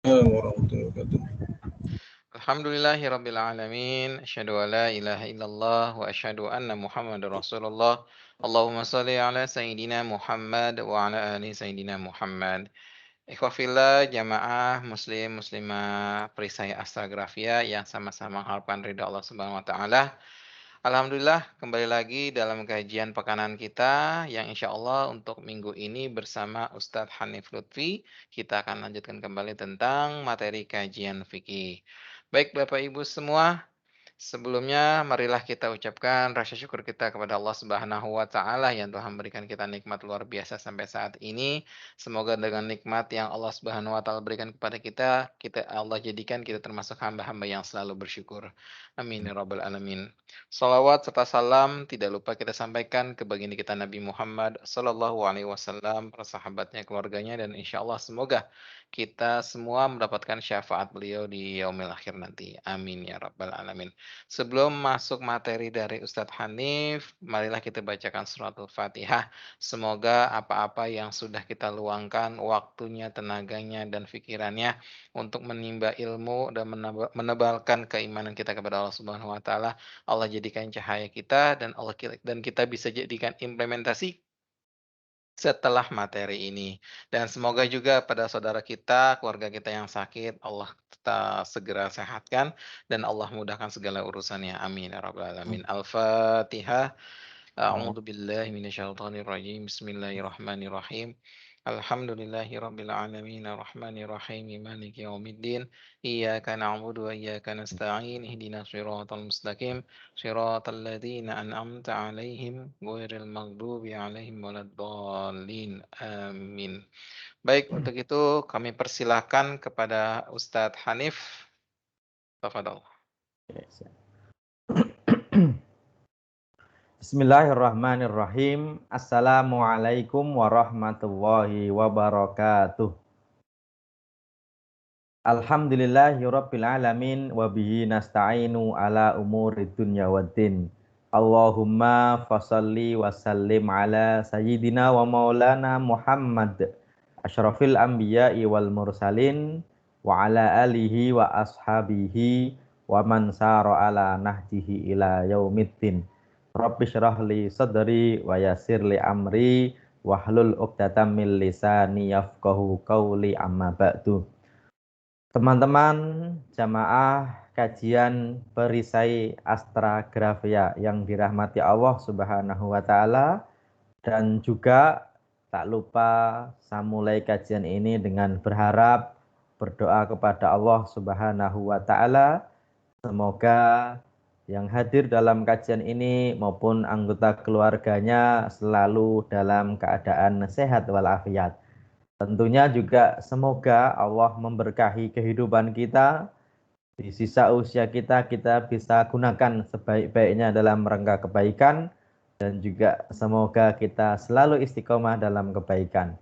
Warahmatullahi wabarakatuh. Alhamdulillahirabbil alamin, asyhadu an la ilaha illallah wa asyhadu anna Muhammadar Rasulullah. Allahumma shalli ala sayidina Muhammad wa ala ali sayidina Muhammad. Ikhwafillah, jamaah muslim muslimah perisai Astagrafia yang sama-sama mengharapkan ridha Allah Subhanahu wa taala. Alhamdulillah, kembali lagi dalam kajian pekanan kita yang insya Allah untuk minggu ini bersama Ustadz Hanif Lutfi, kita akan lanjutkan kembali tentang materi kajian fikih. Baik Bapak Ibu semua, sebelumnya marilah kita ucapkan rasa syukur kita kepada Allah Subhanahu wa taala yang telah memberikan kita nikmat luar biasa sampai saat ini. Semoga dengan nikmat yang Allah Subhanahu wa taala berikan kepada kita, Allah jadikan kita termasuk hamba-hamba yang selalu bersyukur. Amin ya rabbal alamin. Salawat serta salam tidak lupa kita sampaikan ke baginda kita Nabi Muhammad sallallahu alaihi wasallam, para sahabatnya, keluarganya, dan insya Allah semoga kita semua mendapatkan syafaat beliau di yaumil akhir nanti. Amin ya rabbal alamin. Sebelum masuk materi dari Ustadz Hanif, marilah kita bacakan suratul Fatihah. Semoga apa-apa yang sudah kita luangkan waktunya, tenaganya, dan pikirannya untuk menimba ilmu dan menebalkan keimanan kita kepada Allah Subhanahu wa taala, Allah jadikan cahaya kita dan kita bisa jadikan implementasi setelah materi ini. Dan semoga juga pada saudara kita, keluarga kita yang sakit, Allah kita segera sehatkan dan Allah mudahkan segala urusannya. Amin ya rabbal alamin. Al-Fatihah. A'udzu billahi minasyaitonir rajim. Bismillahirrahmanirrahim. Alhamdulillahirabbil alamin arrahmanir rahim maliki yaumiddin. Iyyaka na'budu wa iyyaka nasta'in. Ihdinas shiratal mustaqim. Shiratal ladzina an'amta 'alaihim ghairil maghdubi alaihim waladdallin. Amin. Baik, untuk itu kami persilahkan kepada Ustadz Hanif. Tafadhol. Bismillahirrahmanirrahim. Assalamualaikum warahmatullahi wabarakatuh. Alhamdulillahirabbil alamin wa bihi nasta'inu ala umuri dunya waddin. Allahumma fashalli wa sallim ala sayyidina wa maulana Muhammad asyrafil anbiya'i wal mursalin wa ala alihi wa ashabihi wa man sara ala nahjihi ila yaumiddin. Rabbi syrah li sadri wa yassir li amri wahlul 'uqdatam min lisani yafqahu qawli amma ba'du. Teman-teman jamaah kajian perisai Astagrafia yang dirahmati Allah Subhanahu wa taala, dan juga tak lupa saya mulai kajian ini dengan berharap berdoa kepada Allah Subhanahu wa taala semoga yang hadir dalam kajian ini maupun anggota keluarganya selalu dalam keadaan sehat walafiat. Tentunya juga semoga Allah memberkahi kehidupan kita. Di sisa usia kita bisa gunakan sebaik-baiknya dalam rangka kebaikan. Dan juga semoga kita selalu istiqomah dalam kebaikan.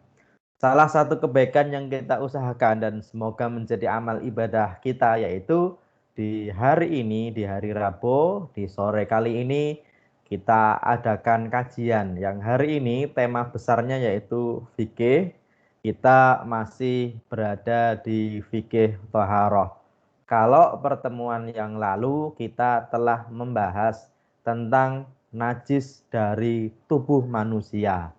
Salah satu kebaikan yang kita usahakan dan semoga menjadi amal ibadah kita yaitu di hari ini, di hari Rabu, di sore kali ini kita adakan kajian yang hari ini tema besarnya yaitu fikih. Kita masih berada di fikih thaharah. Kalau pertemuan yang lalu kita telah membahas tentang najis dari tubuh manusia.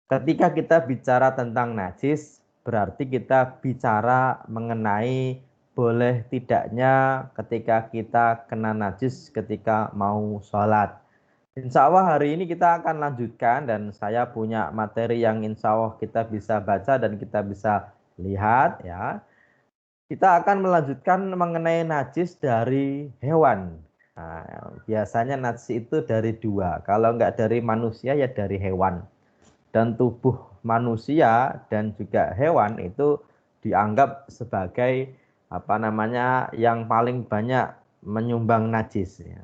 Ketika kita bicara tentang najis, berarti kita bicara mengenai boleh tidaknya ketika kita kena najis ketika mau sholat. Insya Allah hari ini kita akan lanjutkan dan saya punya materi yang insya Allah kita bisa baca dan kita bisa lihat ya. Kita akan melanjutkan mengenai najis dari hewan. Nah, biasanya najis itu dari dua. Kalau enggak dari manusia ya dari hewan. Dan tubuh manusia dan juga hewan itu dianggap sebagai yang paling banyak menyumbang najis ya.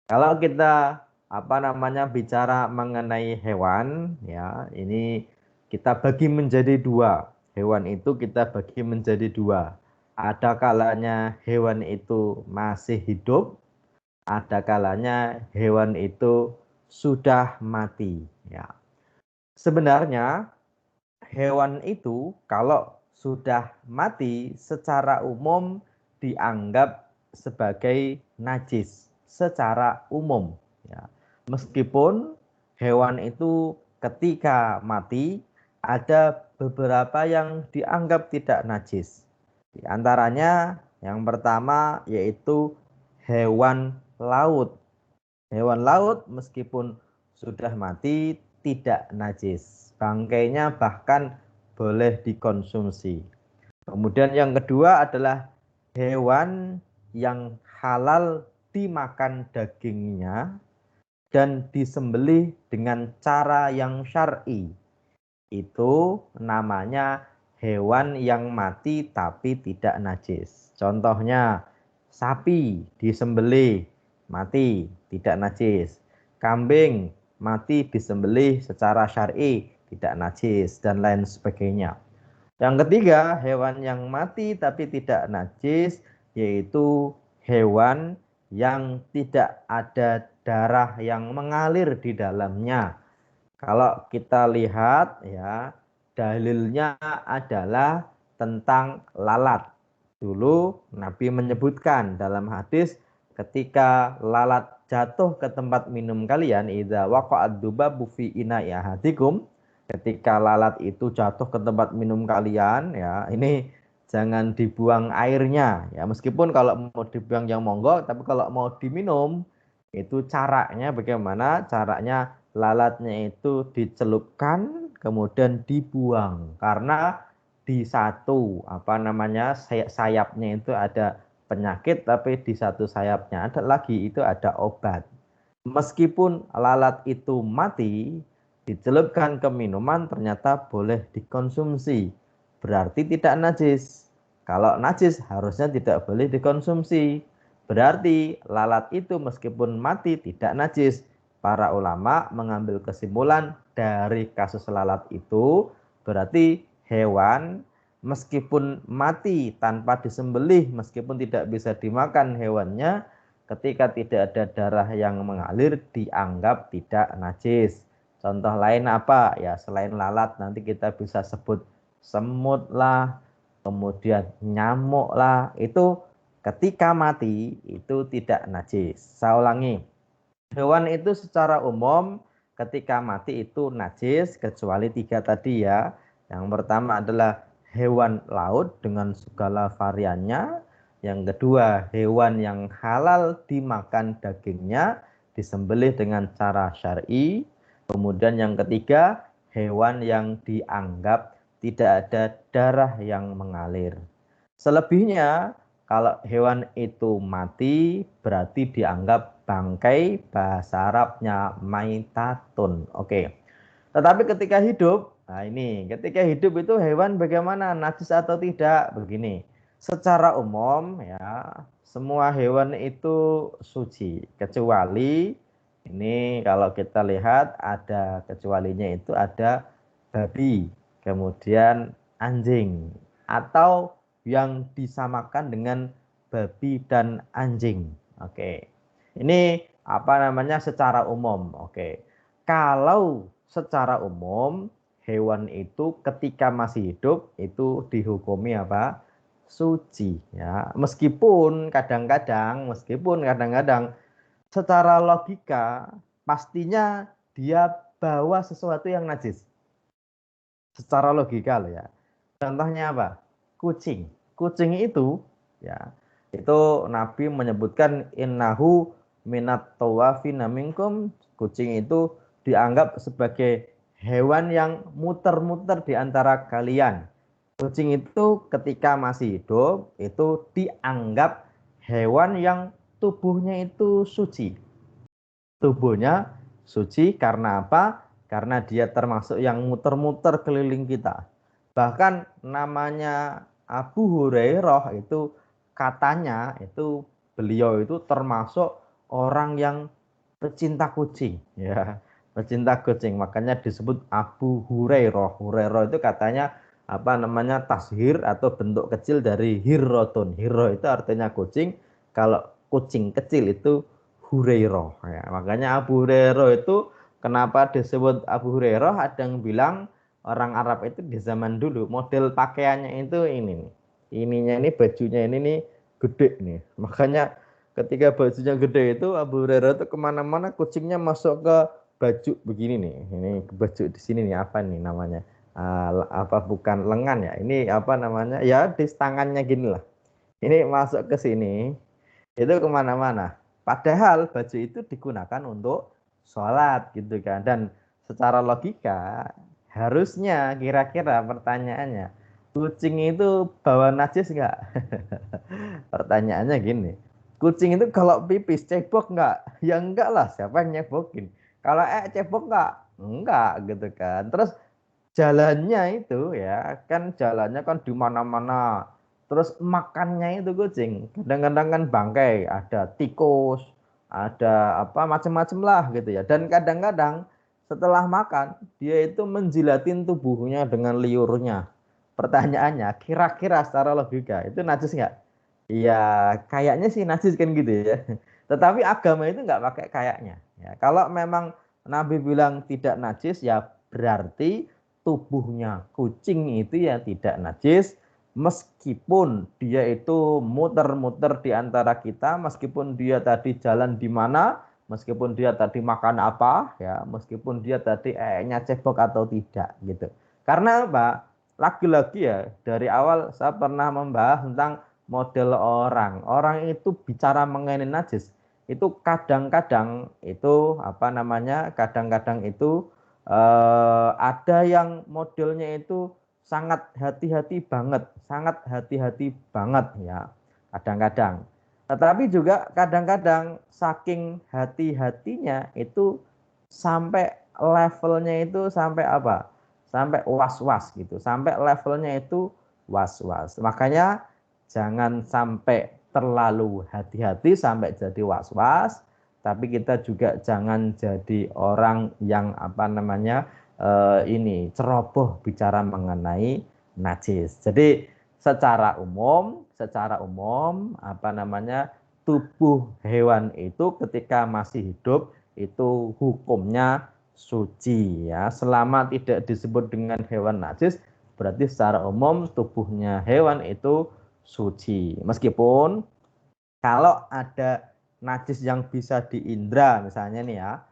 Kalau kita bicara mengenai hewan ya, ini kita bagi menjadi dua. Hewan itu kita bagi menjadi dua. Ada kalanya hewan itu masih hidup, ada kalanya hewan itu sudah mati ya. Sebenarnya hewan itu kalau sudah mati secara umum dianggap sebagai najis secara umum ya. Meskipun hewan itu ketika mati ada beberapa yang dianggap tidak najis. Di antaranya yang pertama yaitu hewan laut. Hewan laut meskipun sudah mati tidak najis. Bangkainya bahkan boleh dikonsumsi. Kemudian yang kedua adalah hewan yang halal dimakan dagingnya dan disembelih dengan cara yang syar'i. Itu namanya hewan yang mati tapi tidak najis. Contohnya sapi disembelih mati tidak najis. Kambing mati disembelih secara syar'i tidak najis dan lain sebagainya. Yang ketiga, hewan yang mati tapi tidak najis yaitu hewan yang tidak ada darah yang mengalir di dalamnya. Kalau kita lihat ya, dalilnya adalah tentang lalat. Dulu Nabi menyebutkan dalam hadis ketika lalat jatuh ke tempat minum kalian, idza waqa'ad dubabu fi ina'i ahadikum, ketika lalat itu jatuh ke tempat minum kalian ya, ini jangan dibuang airnya ya, meskipun kalau mau dibuang yang monggo, tapi kalau mau diminum itu caranya bagaimana? Caranya lalatnya itu dicelupkan kemudian dibuang karena di satu sayapnya itu ada penyakit, tapi di satu sayapnya ada lagi itu ada obat. Meskipun lalat itu mati dicelupkan ke minuman ternyata boleh dikonsumsi, berarti tidak najis. Kalau najis harusnya tidak boleh dikonsumsi. Berarti lalat itu meskipun mati tidak najis. Para ulama mengambil kesimpulan dari kasus lalat itu berarti hewan meskipun mati tanpa disembelih, meskipun tidak bisa dimakan hewannya, ketika tidak ada darah yang mengalir dianggap tidak najis. Contoh lain apa? Ya selain lalat nanti kita bisa sebut semut lah, kemudian nyamuk lah, itu ketika mati itu tidak najis. Saya ulangi, hewan itu secara umum ketika mati itu najis kecuali 3 tadi ya. Yang pertama adalah hewan laut dengan segala variannya. Yang kedua, hewan yang halal dimakan dagingnya, disembelih dengan cara syar'i. Kemudian yang ketiga, hewan yang dianggap tidak ada darah yang mengalir. Selebihnya, kalau hewan itu mati berarti dianggap bangkai, bahasa Arabnya maitatun. Oke. Tetapi ketika hidup, nah ini, ketika hidup itu hewan bagaimana? Najis atau tidak? Begini. Secara umum ya, semua hewan itu suci kecuali ini kalau kita lihat ada kecualinya itu ada babi, kemudian anjing atau yang disamakan dengan babi dan anjing. Oke. Ini apa namanya secara umum. Oke. Kalau secara umum hewan itu ketika masih hidup itu dihukumi apa? Suci ya. Meskipun kadang-kadang secara logika pastinya dia bawa sesuatu yang najis. Secara logika loh ya. Contohnya apa? Kucing. Kucing itu ya, itu Nabi menyebutkan innahu minat tawafina minkum. Kucing itu dianggap sebagai hewan yang muter-muter di antara kalian. Kucing itu ketika masih hidup itu dianggap hewan yang tubuhnya itu suci. Tubuhnya suci karena apa? Karena dia termasuk yang muter-muter keliling kita. Bahkan namanya Abu Hurairah itu katanya itu beliau itu termasuk orang yang pecinta kucing ya, pecinta kucing, makanya disebut Abu Hurairah. Hurairah itu katanya apa namanya tashir atau bentuk kecil dari hirrotun. Hirro itu artinya kucing, kalau kucing kecil itu Hurairah ya. Makanya Abu Hurairah itu kenapa disebut Abu Hurairah, ada yang bilang orang Arab itu di zaman dulu model pakaiannya itu ini nih. Ininya ini bajunya ini nih gede nih. Makanya ketika bajunya gede itu Abu Hurairah itu kemana-mana kucingnya masuk ke baju begini nih. Ini baju di sini nih apa nih namanya? Apa bukan lengan ya? Ini apa namanya? Ya di tangannya gini lah. Ini masuk ke sini itu kemana-mana. Padahal baju itu digunakan untuk sholat gitu kan. Dan secara logika harusnya kira-kira pertanyaannya kucing itu bawa najis nggak? Pertanyaannya gini, kucing itu kalau pipis cebok nggak? Ya enggak lah, siapa yang nyebokin? Kalau cebok nggak? Enggak gitu kan. Terus jalannya itu ya kan jalannya kan di mana-mana. Terus makannya itu kucing. Kadang-kadang kan bangkai, ada tikus, ada apa macam-macam lah gitu ya. Dan kadang-kadang setelah makan dia itu menjilatin tubuhnya dengan liurnya. Pertanyaannya, kira-kira secara logika itu najis nggak? Iya, kayaknya sih najis kan gitu ya. Tetapi agama itu nggak pakai kayaknya. Ya, kalau memang Nabi bilang tidak najis, ya berarti tubuhnya kucing itu ya tidak najis, meskipun dia itu muter-muter di antara kita, meskipun dia tadi jalan di mana, meskipun dia tadi makan apa, ya, meskipun dia tadi cebok atau tidak gitu. Karena apa? Lagi-lagi ya dari awal saya pernah membahas tentang model orang. Orang itu bicara mengenai najis itu kadang-kadang itu apa namanya? Kadang-kadang itu ada yang modelnya itu sangat hati-hati banget, sangat hati-hati banget ya. Kadang-kadang. Tetapi juga kadang-kadang saking hati-hatinya itu sampai levelnya itu sampai apa? Sampai was-was gitu. Sampai levelnya itu was-was. Makanya jangan sampai terlalu hati-hati sampai jadi was-was, tapi kita juga jangan jadi orang yang apa namanya ini ceroboh bicara mengenai najis. Jadi secara umum apa namanya tubuh hewan itu ketika masih hidup itu hukumnya suci ya. Selama tidak disebut dengan hewan najis, berarti secara umum tubuhnya hewan itu suci. Meskipun kalau ada najis yang bisa diindra misalnya nih ya,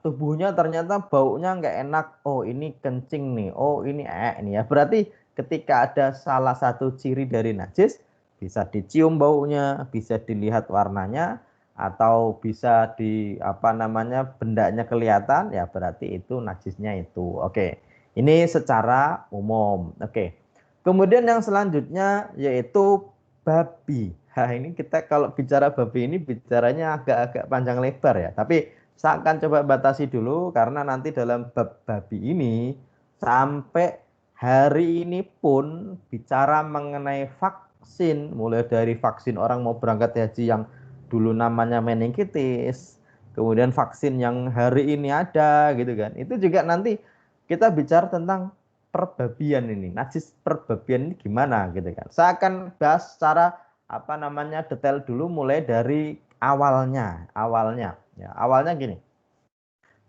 tubuhnya ternyata baunya nggak enak. Oh ini kencing nih. Oh ini nih ya. Berarti ketika ada salah satu ciri dari najis, bisa dicium baunya, bisa dilihat warnanya, atau bisa di apa namanya bendanya kelihatan, ya berarti itu najisnya itu. Oke, ini secara umum. Oke. Kemudian yang selanjutnya yaitu babi. Nah, ini kita kalau bicara babi ini bicaranya agak-agak panjang lebar ya. Tapi saya akan coba batasi dulu karena nanti dalam bab babi ini sampai hari ini pun bicara mengenai vaksin, mulai dari vaksin orang mau berangkat haji yang dulu namanya meningitis, kemudian vaksin yang hari ini ada gitu kan. Itu juga nanti kita bicara tentang perbabian ini, najis perbabian ini gimana gitu kan. Saya akan bahas secara apa namanya detail dulu mulai dari awalnya ya, awalnya gini.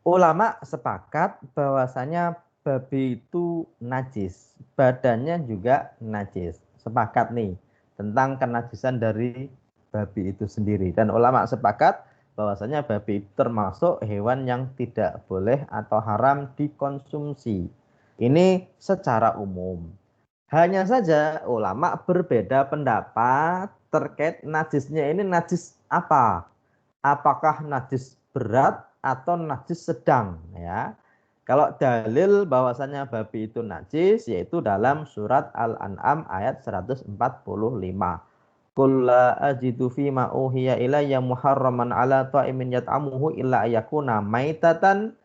Ulama sepakat bahwasanya babi itu najis, badannya juga najis. Sepakat nih tentang kenajisan dari babi itu sendiri. Dan ulama sepakat bahwasanya babi itu termasuk hewan yang tidak boleh atau haram dikonsumsi. Ini secara umum. Hanya saja ulama berbeda pendapat terkait najisnya ini najis apa? Apakah najis berat atau najis sedang ya. Kalau dalil bahwasanya babi itu najis yaitu dalam surat Al-An'am ayat 145. Qul la ajidu fi ma uhiya ilayya muharraman ala ta'imin yat'amuhu illa ayakuna maitatan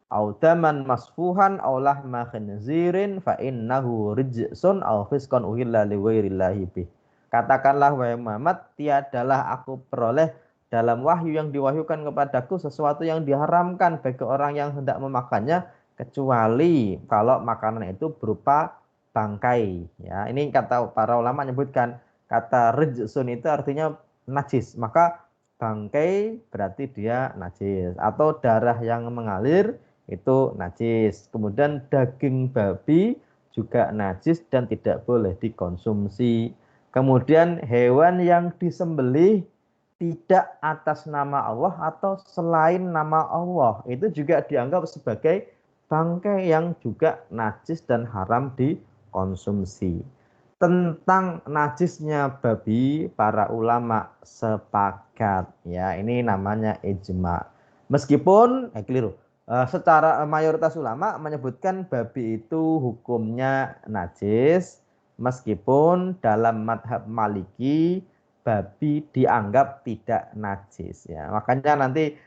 aw daman masfuhan aw lahma khinzirin fa innahu rijsun aw fisqan uhilla li ghairillahi bih. Katakanlah wahai Muhammad, tiadalah aku peroleh dalam wahyu yang diwahyukan kepadaku sesuatu yang diharamkan bagi orang yang hendak memakannya kecuali kalau makanan itu berupa bangkai ya. Ini kata para ulama menyebutkan kata rijsun itu artinya najis, maka bangkai berarti dia najis, atau darah yang mengalir itu najis. Kemudian daging babi juga najis dan tidak boleh dikonsumsi. Kemudian hewan yang disembelih tidak atas nama Allah atau selain nama Allah, itu juga dianggap sebagai bangkai yang juga najis dan haram dikonsumsi. Tentang najisnya babi, para ulama sepakat, ya, ini namanya ijma. Meskipun keliru, secara mayoritas ulama menyebutkan babi itu hukumnya najis, meskipun dalam madhab Maliki babi dianggap tidak najis, ya. Makanya nanti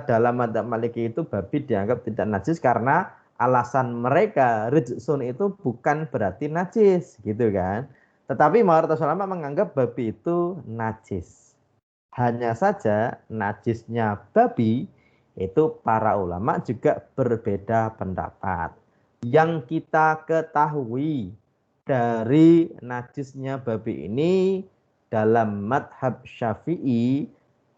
dalam madhab Maliki itu babi dianggap tidak najis karena alasan mereka rijsun itu bukan berarti najis, gitu kan. Tetapi mayoritas ulama menganggap babi itu najis. Hanya saja najisnya babi itu para ulama juga berbeda pendapat. Yang kita ketahui dari najisnya babi ini, dalam madhab Syafi'i,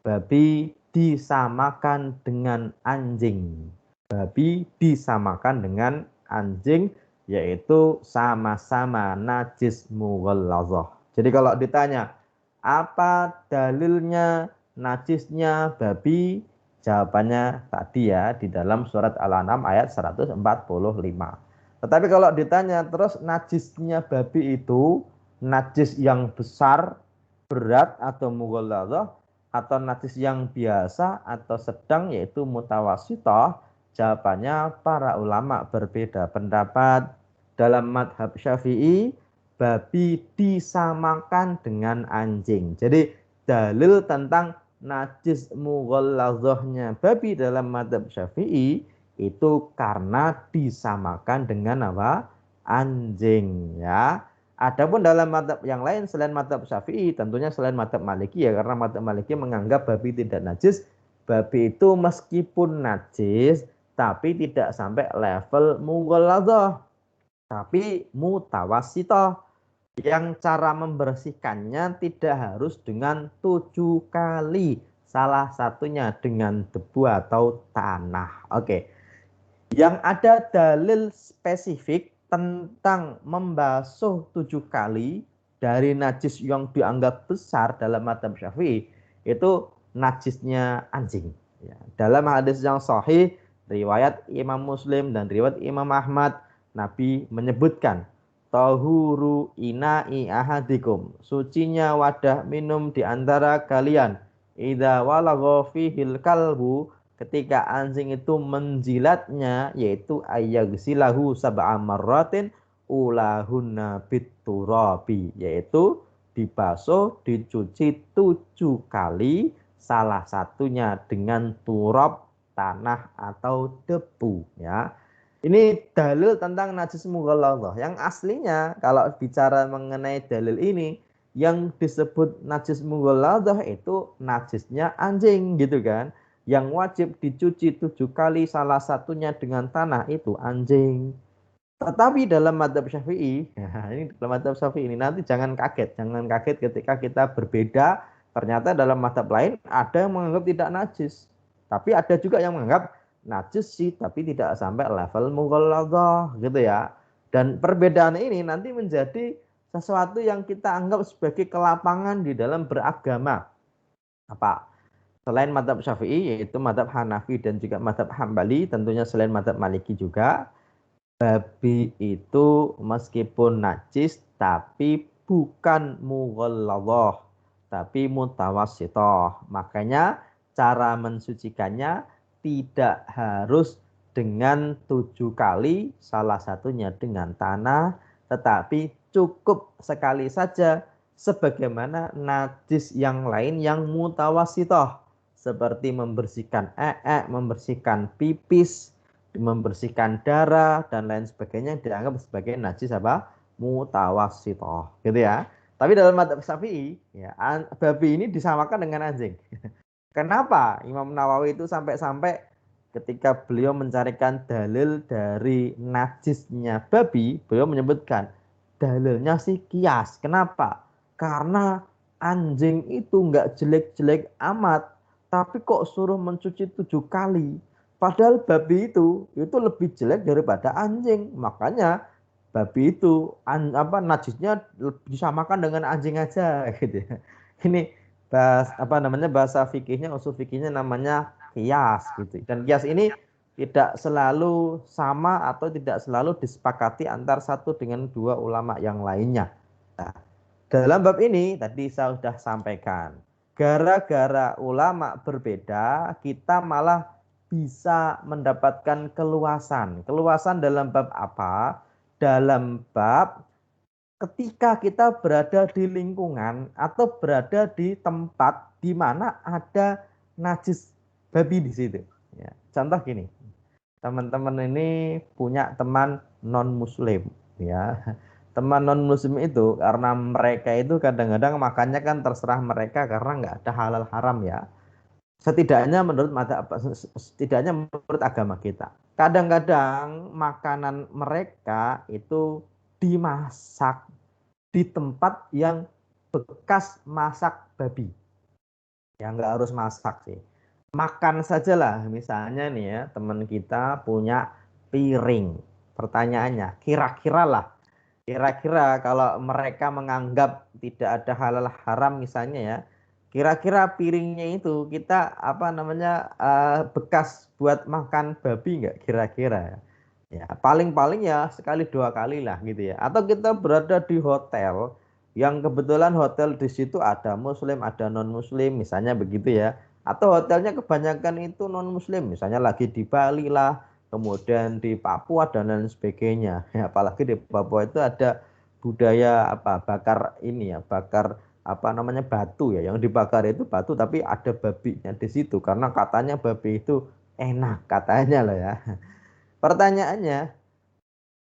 babi disamakan dengan anjing. Babi disamakan dengan anjing, yaitu sama-sama najis mughallazah. Jadi kalau ditanya apa dalilnya najisnya babi, jawabannya tadi ya di dalam surat Al-An'am ayat 145. Tetapi kalau ditanya terus najisnya babi itu najis yang besar, berat atau mughallazah, atau najis yang biasa atau sedang yaitu mutawasithah, jawabannya para ulama berbeda pendapat. Dalam madhab Syafi'i, babi disamakan dengan anjing. Jadi dalil tentang najis mughallazahnya babi dalam madhab Syafi'i itu karena disamakan dengan apa? Anjing, ya. Adapun dalam madhab yang lain selain madhab Syafi'i, tentunya selain madhab Maliki, ya, karena madhab Maliki menganggap babi tidak najis. Babi itu meskipun najis tapi tidak sampai level mughallazah, tapi mutawasithah, yang cara membersihkannya tidak harus dengan 7 kali, salah satunya dengan debu atau tanah. Oke. Yang ada dalil spesifik tentang membasuh 7 kali dari najis yang dianggap besar dalam madhab Syafi'i, itu najisnya anjing, ya. Dalam hadis yang sahih riwayat Imam Muslim dan riwayat Imam Ahmad, Nabi menyebutkan tahuru ina'i ahadikum, sucinya wadah minum di antara kalian, idza walagha fihil kalbu, ketika anjing itu menjilatnya, yaitu ayyagsilahu sab'a marratin ulahunna biturabi, yaitu dibasuh, dicuci 7 kali, salah satunya dengan turab, tanah atau debu, ya. Ini dalil tentang najis mughallazah. Yang aslinya kalau bicara mengenai dalil ini, yang disebut najis mughallazah itu najisnya anjing, gitu kan. Yang wajib dicuci 7 kali, salah satunya dengan tanah, itu anjing. Tetapi dalam madhab Syafi'i, ini dalam madhab Syafi'i ini nanti jangan kaget ketika kita berbeda. Ternyata dalam madhab lain ada yang menganggap tidak najis, tapi ada juga yang menganggap najis sih, tapi tidak sampai level mughallazah, gitu ya. Dan perbedaan ini nanti menjadi sesuatu yang kita anggap sebagai kelapangan di dalam beragama. Apa? Selain madhab Syafi'i, yaitu madhab Hanafi dan juga madhab Hambali, tentunya selain madhab Maliki juga, babi itu meskipun najis tapi bukan mughallazah, tapi mutawasithah. Makanya cara mensucikannya tidak harus dengan 7 kali, salah satunya dengan tanah, tetapi cukup sekali saja, sebagaimana najis yang lain yang mutawasithah, seperti membersihkan membersihkan pipis, membersihkan darah dan lain sebagainya, dianggap sebagai najis apa? Mutawasithah, gitu ya. Tapi dalam madhab Syafi'i, ya, babi ini disamakan dengan anjing. Kenapa Imam Nawawi itu sampai-sampai ketika beliau mencarikan dalil dari najisnya babi, beliau menyebutkan dalilnya sih kias. Kenapa? Karena anjing itu nggak jelek-jelek amat, tapi kok suruh mencuci 7 kali. Padahal babi itu lebih jelek daripada anjing. Makanya babi itu najisnya disamakan dengan anjing aja gitu ya. Ini bahasa fikihnya, usul fikihnya namanya kias gitu. Dan kias ini tidak selalu sama atau tidak selalu disepakati antar satu dengan dua ulama yang lainnya. Nah, dalam bab ini tadi saya sudah sampaikan, gara-gara ulama berbeda, kita malah bisa mendapatkan keluasan. Keluasan dalam bab apa? Dalam bab ketika kita berada di lingkungan atau berada di tempat di mana ada najis babi di situ. Ya, contoh gini, teman-teman ini punya teman non muslim, ya. Teman non muslim itu karena mereka itu kadang-kadang makannya kan terserah mereka karena nggak ada halal haram ya. Setidaknya menurut agama kita. Kadang-kadang makanan mereka itu dimasak di tempat yang bekas masak babi. Ya nggak harus masak sih. Makan sajalah, misalnya nih ya, teman kita punya piring. Pertanyaannya, kira-kira kalau mereka menganggap tidak ada halal haram misalnya ya, kira-kira piringnya itu kita bekas buat makan babi nggak kira-kira? Ya paling-paling ya sekali dua kali lah gitu ya. Atau kita berada di hotel yang kebetulan hotel di situ ada muslim ada non muslim misalnya begitu ya. Atau hotelnya kebanyakan itu non muslim misalnya lagi di Bali lah, kemudian di Papua dan lain sebagainya. Ya, apalagi di Papua itu ada budaya bakar ini ya, bakar batu ya, yang dibakar itu batu tapi ada babinya di situ karena katanya babi itu enak katanya loh ya. Pertanyaannya,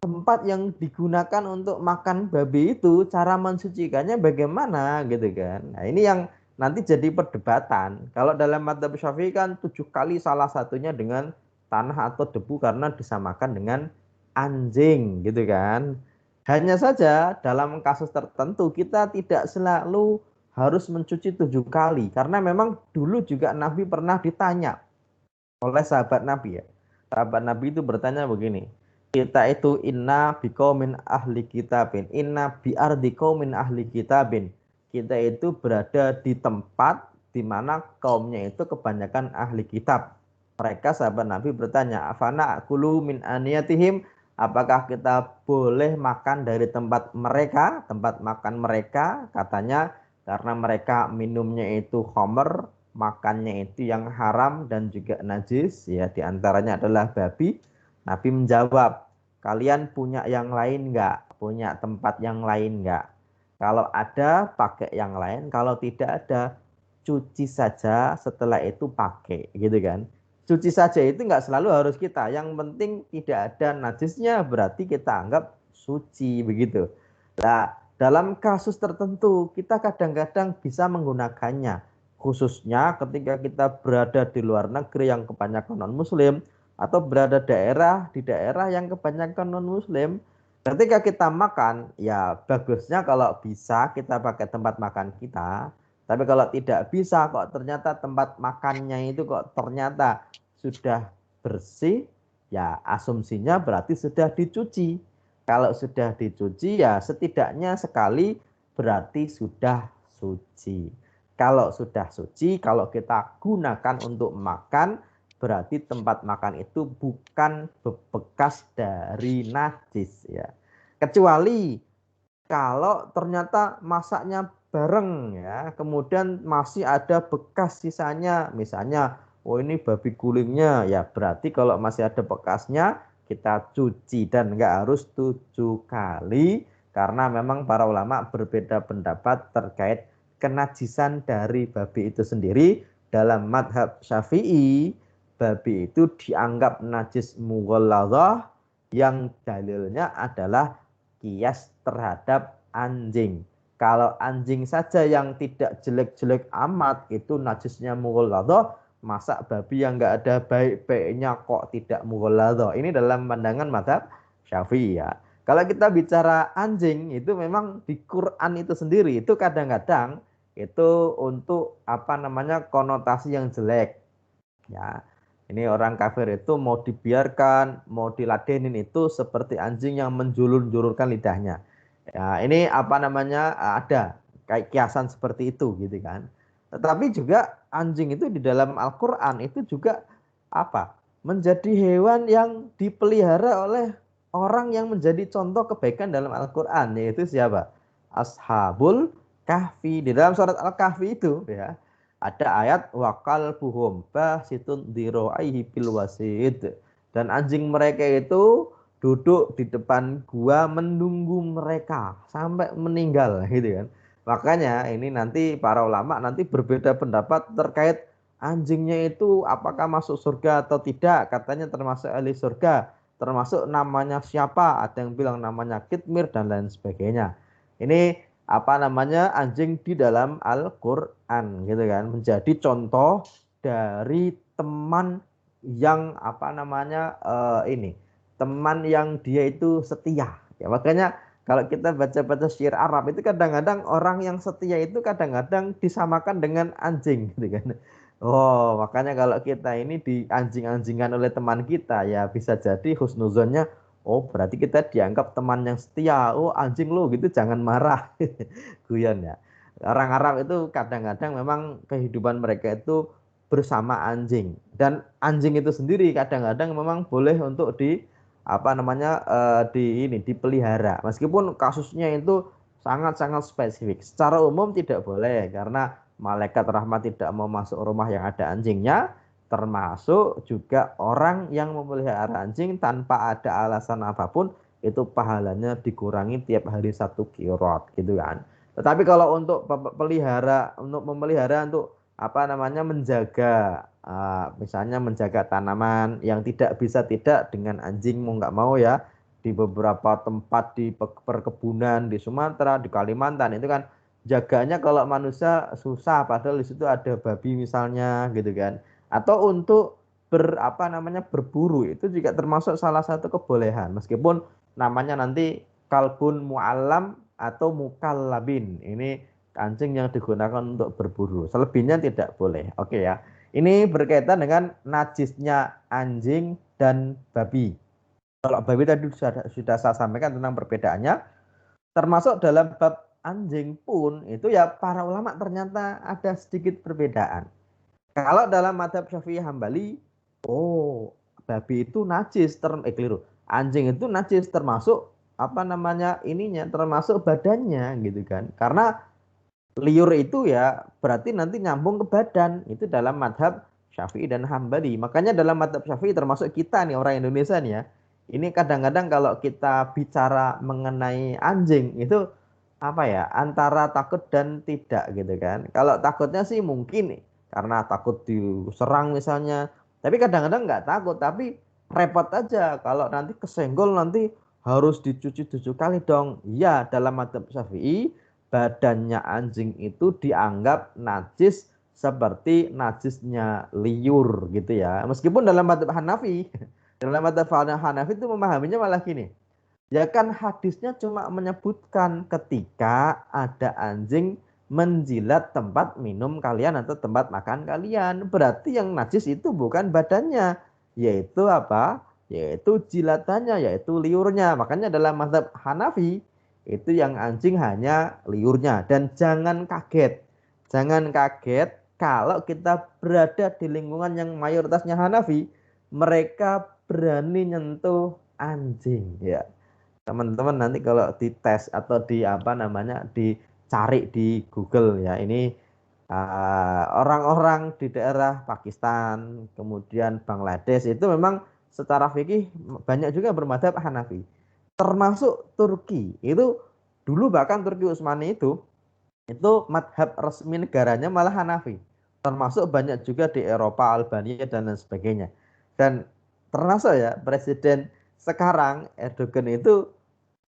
tempat yang digunakan untuk makan babi itu cara mensucikannya bagaimana gitu kan. Nah, ini yang nanti jadi perdebatan. Kalau dalam madzhab Syafi'i kan 7 kali, salah satunya dengan tanah atau debu karena disamakan dengan anjing gitu kan. Hanya saja dalam kasus tertentu kita tidak selalu harus mencuci 7 kali karena memang dulu juga Nabi pernah ditanya oleh sahabat Nabi ya. Sahabat Nabi itu bertanya begini, kita itu inna biqaumin ahli kitabin, inna biardi qaumin ahli kitabin. Kita itu berada di tempat di mana kaumnya itu kebanyakan ahli kitab. Mereka sahabat Nabi bertanya, afana akulu min aniyatihim, apakah kita boleh makan dari tempat mereka, tempat makan mereka? Katanya karena mereka minumnya itu khamr, makannya itu yang haram dan juga najis ya, diantaranya adalah babi. Nabi menjawab, kalian punya yang lain enggak? Punya tempat yang lain enggak? Kalau ada pakai yang lain, kalau tidak ada cuci saja, setelah itu pakai gitu kan. Cuci saja itu enggak selalu harus kita, yang penting tidak ada najisnya berarti kita anggap suci begitu. Nah, dalam kasus tertentu kita kadang-kadang bisa menggunakannya, khususnya ketika kita berada di luar negeri yang kebanyakan non muslim atau berada di daerah yang kebanyakan non muslim. Ketika kita makan ya bagusnya kalau bisa kita pakai tempat makan kita, tapi kalau tidak bisa kok ternyata tempat makannya itu kok ternyata sudah bersih, ya asumsinya berarti sudah dicuci. Kalau sudah dicuci ya setidaknya sekali berarti sudah suci. Kalau sudah suci, kalau kita gunakan untuk makan, berarti tempat makan itu bukan bekas dari najis ya. Kecuali kalau ternyata masaknya bareng ya, kemudian masih ada bekas sisanya, misalnya oh ini babi gulingnya ya, berarti kalau masih ada bekasnya kita cuci dan enggak harus 7 kali karena memang para ulama berbeda pendapat terkait kenajisan dari babi itu sendiri. Dalam madhab Syafi'i, babi itu dianggap najis mughalladhah yang dalilnya adalah kias terhadap anjing. Kalau anjing saja yang tidak jelek-jelek amat itu najisnya mughalladhah, masa babi yang nggak ada baik-baiknya kok tidak mughalladhah. Ini dalam pandangan madhab Syafi'i ya. Kalau kita bicara anjing itu memang di Quran itu sendiri itu kadang-kadang itu untuk konotasi yang jelek ya. Ini orang kafir itu mau dibiarkan, mau diladenin itu seperti anjing yang menjulur-julurkan lidahnya. Ya, ini apa namanya ada kayak kiasan seperti itu gitu kan. Tetapi juga anjing itu di dalam Al-Qur'an itu juga apa? Menjadi hewan yang dipelihara oleh orang yang menjadi contoh kebaikan dalam Al-Qur'an, yaitu siapa? Ashabul Kahfi. Di dalam surat Al-Kahfi itu ya ada ayat wakal buhum basitun diraihi bil wasid, dan anjing mereka itu duduk di depan gua menunggu mereka sampai meninggal gitu kan. Makanya ini nanti para ulama nanti berbeda pendapat terkait anjingnya itu apakah masuk surga atau tidak. Katanya termasuk ahli surga, termasuk namanya siapa, ada yang bilang namanya Kitmir dan lain sebagainya. Ini apa namanya anjing di dalam Al-Qur'an gitu kan, menjadi contoh dari teman yang apa namanya ini teman yang dia itu setia ya. Makanya kalau kita baca-baca syair Arab itu kadang-kadang orang yang setia itu kadang-kadang disamakan dengan anjing gitu kan. Oh, makanya kalau kita ini di anjing-anjingan oleh teman kita ya bisa jadi husnuzonnya, oh berarti kita dianggap teman yang setia. Oh anjing lu gitu jangan marah. Guyon ya. Orang Arab itu kadang-kadang memang kehidupan mereka itu bersama anjing, dan anjing itu sendiri kadang-kadang memang boleh untuk di apa namanya di ini dipelihara meskipun kasusnya itu sangat-sangat spesifik. Secara umum tidak boleh karena malaikat rahmat tidak mau masuk rumah yang ada anjingnya, termasuk juga orang yang memelihara anjing tanpa ada alasan apapun itu pahalanya dikurangi tiap hari 1 qirot gitu kan. Tetapi kalau untuk pelihara, untuk memelihara, untuk apa namanya menjaga, misalnya menjaga tanaman yang tidak bisa tidak dengan anjing mau nggak mau ya, di beberapa tempat di perkebunan di Sumatera, di Kalimantan itu kan jaganya kalau manusia susah, padahal di situ ada babi misalnya gitu kan. Atau untuk apa namanya berburu itu juga termasuk salah satu kebolehan meskipun namanya nanti kalbun mu'allam atau mukallabin. Ini anjing yang digunakan untuk berburu. Selebihnya tidak boleh. Oke ya. Ini berkaitan dengan najisnya anjing dan babi. Kalau babi tadi sudah saya sampaikan tentang perbedaannya. Termasuk dalam bab anjing pun itu ya para ulama ternyata ada sedikit perbedaan. Kalau dalam mazhab Syafi'i Hambali, oh babi itu najis, keliru. Anjing itu najis termasuk apa namanya ininya, termasuk badannya gitu kan. Karena liur itu ya berarti nanti nyambung ke badan. Itu dalam mazhab Syafi'i dan Hambali. Makanya dalam mazhab Syafi'i termasuk kita nih orang Indonesia nih ya. Ini kadang-kadang kalau kita bicara mengenai anjing itu apa ya antara takut dan tidak gitu kan. Kalau takutnya sih mungkin nih karena takut diserang misalnya. Tapi kadang-kadang nggak takut, tapi repot aja kalau nanti kesenggol nanti harus dicuci 7 kali dong. Iya, dalam mazhab Syafi'i badannya anjing itu dianggap najis seperti najisnya liur gitu ya. Meskipun dalam mazhab Hanafi, dalam mazhab Hanafi itu memahaminya malah gini. Ya kan hadisnya cuma menyebutkan ketika ada anjing menjilat tempat minum kalian atau tempat makan kalian. Berarti yang najis itu bukan badannya, yaitu apa? Yaitu jilatannya, yaitu liurnya. Makanya dalam mazhab Hanafi itu yang anjing hanya liurnya. Dan jangan kaget. Jangan kaget kalau kita berada di lingkungan yang mayoritasnya Hanafi, mereka berani nyentuh anjing ya. Teman-teman nanti kalau dites atau di apa namanya dicari di Google ya, ini orang-orang di daerah Pakistan kemudian Bangladesh itu memang secara fikih banyak juga bermadzhab Hanafi, termasuk Turki itu. Dulu bahkan Turki Utsmani itu madhab resmi negaranya malah Hanafi, termasuk banyak juga di Eropa, Albania dan lain sebagainya. Dan termasuk ya presiden sekarang Erdogan itu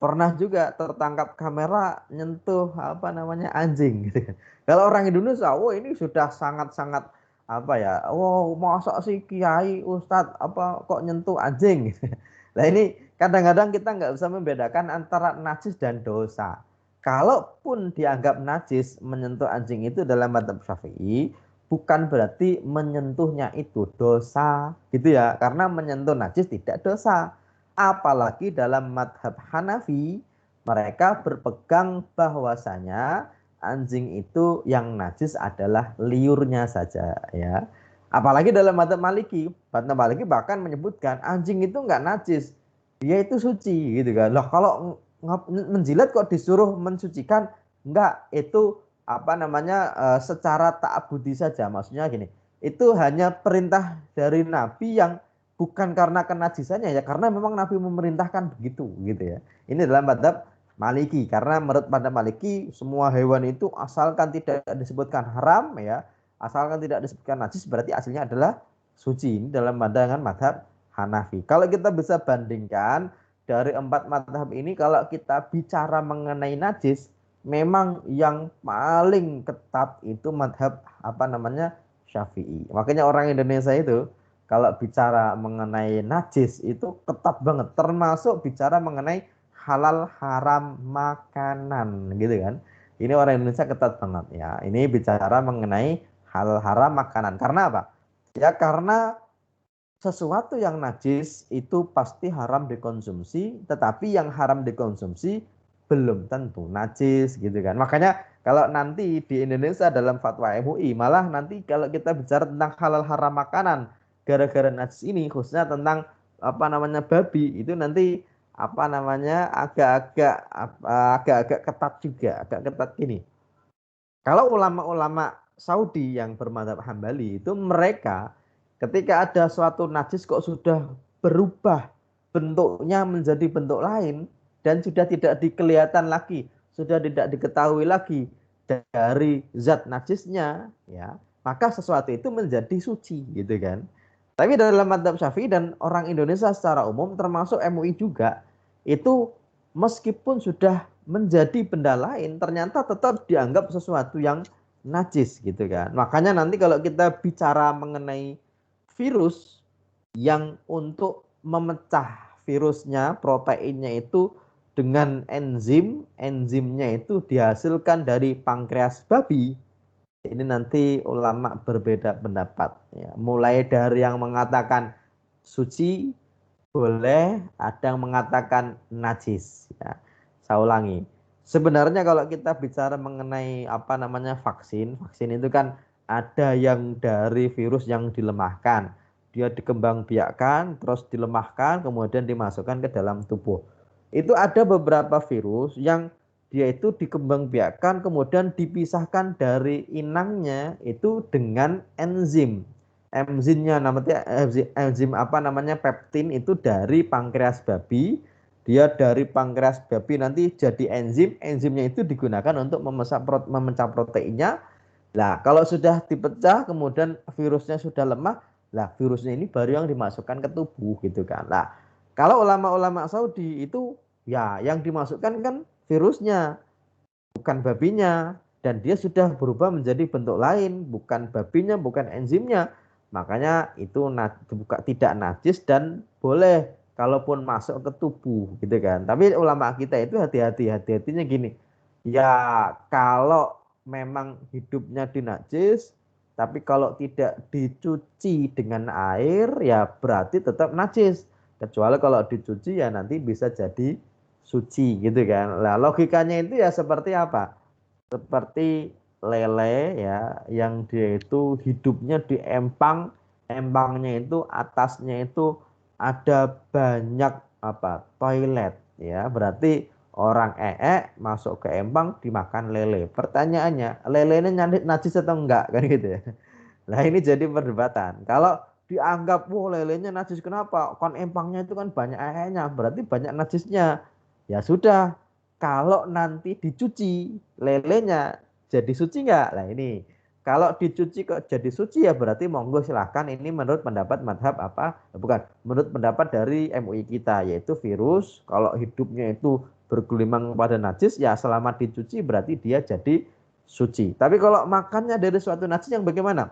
pernah juga tertangkap kamera nyentuh apa namanya anjing gitu kan. Kalau orang Indonesia, oh ini sudah sangat-sangat apa ya, wow masa sih kiai ustadz apa kok nyentuh anjing gitu. Nah ini kadang-kadang kita nggak bisa membedakan antara najis dan dosa. Kalaupun dianggap najis menyentuh anjing itu dalam mazhab Syafi'i, bukan berarti menyentuhnya itu dosa gitu ya, karena menyentuh najis tidak dosa. Apalagi dalam madhab Hanafi, mereka berpegang bahwasanya anjing itu yang najis adalah liurnya saja ya. Apalagi dalam madhab Maliki bahkan menyebutkan anjing itu enggak najis, dia itu suci gitu kan. Loh kalau menjilat kok disuruh mensucikan? Enggak, itu apa namanya secara ta'abudi saja. Maksudnya gini, itu hanya perintah dari Nabi yang bukan karena kenajisannya ya, karena memang Nabi memerintahkan begitu gitu ya. Ini dalam madhab Maliki, karena menurut madhab Maliki semua hewan itu asalkan tidak disebutkan haram ya, asalkan tidak disebutkan najis berarti aslinya adalah suci. Ini dalam pandangan madhab Hanafi. Kalau kita bisa bandingkan dari 4 madhab ini, kalau kita bicara mengenai najis, memang yang paling ketat itu madhab apa namanya Syafi'i. Makanya orang Indonesia itu kalau bicara mengenai najis itu ketat banget, termasuk bicara mengenai halal haram makanan gitu kan. Ini orang Indonesia ketat banget ya. Ini bicara mengenai halal haram makanan. Karena apa? Ya karena sesuatu yang najis itu pasti haram dikonsumsi, tetapi yang haram dikonsumsi belum tentu najis gitu kan. Makanya kalau nanti di Indonesia dalam fatwa MUI, malah nanti kalau kita bicara tentang halal haram makanan gara-gara najis ini, khususnya tentang apa namanya babi, itu nanti apa namanya agak-agak ketat juga, agak ketat gini. Kalau ulama-ulama Saudi yang bermadzhab Hambali itu, mereka ketika ada suatu najis kok sudah berubah bentuknya menjadi bentuk lain dan sudah tidak dikelihatan lagi, sudah tidak diketahui lagi dari zat najisnya ya, maka sesuatu itu menjadi suci gitu kan. Tapi dalam madzhab Syafi'i dan orang Indonesia secara umum termasuk MUI juga, itu meskipun sudah menjadi benda lain ternyata tetap dianggap sesuatu yang najis gitu kan. Makanya nanti kalau kita bicara mengenai virus yang untuk memecah virusnya, proteinnya itu dengan enzimnya itu dihasilkan dari pankreas babi. Ini nanti ulama berbeda pendapat ya. Mulai dari yang mengatakan suci boleh, ada yang mengatakan najis ya. Saya ulangi. Sebenarnya kalau kita bicara mengenai apa namanya vaksin itu kan ada yang dari virus yang dilemahkan. Dia dikembangbiakkan, terus dilemahkan, kemudian dimasukkan ke dalam tubuh. Itu ada beberapa virus yang dia itu dikembangbiakkan, kemudian dipisahkan dari inangnya itu dengan enzim. Enzimnya namanya enzim apa namanya peptin itu dari pankreas babi. Dia dari pankreas babi nanti jadi enzimnya itu digunakan untuk memecah proteinnya. Nah, kalau sudah dipecah kemudian virusnya sudah lemah, lah virusnya ini baru yang dimasukkan ke tubuh gitu kan. Nah, kalau ulama-ulama Saudi itu ya yang dimasukkan kan virusnya, bukan babinya, dan dia sudah berubah menjadi bentuk lain, bukan babinya, bukan enzimnya. Makanya itu tidak najis dan boleh kalaupun masuk ke tubuh gitu kan. Tapi ulama kita itu hati-hatinya gini. Ya kalau memang hidupnya dinajis, tapi kalau tidak dicuci dengan air ya berarti tetap najis. Kecuali kalau dicuci ya nanti bisa jadi suci gitu kan. Nah, logikanya itu ya seperti apa? Seperti lele ya, yang dia itu hidupnya di empang, empangnya itu atasnya itu ada banyak apa? Toilet ya. Berarti orang masuk ke empang dimakan lele. Pertanyaannya, lele ini najis atau enggak kan gitu ya. Nah, ini jadi perdebatan. Kalau dianggap wah lelenya najis kenapa? Kan empangnya itu kan banyak berarti banyak najisnya. Ya sudah, kalau nanti dicuci lelenya jadi suci nggak? Nah ini, kalau dicuci kok jadi suci ya berarti monggo silahkan. Ini menurut pendapat madhab apa? Bukan, menurut pendapat dari MUI kita, yaitu virus kalau hidupnya itu bergelimang pada najis ya selama dicuci berarti dia jadi suci. Tapi kalau makannya dari suatu najis yang bagaimana?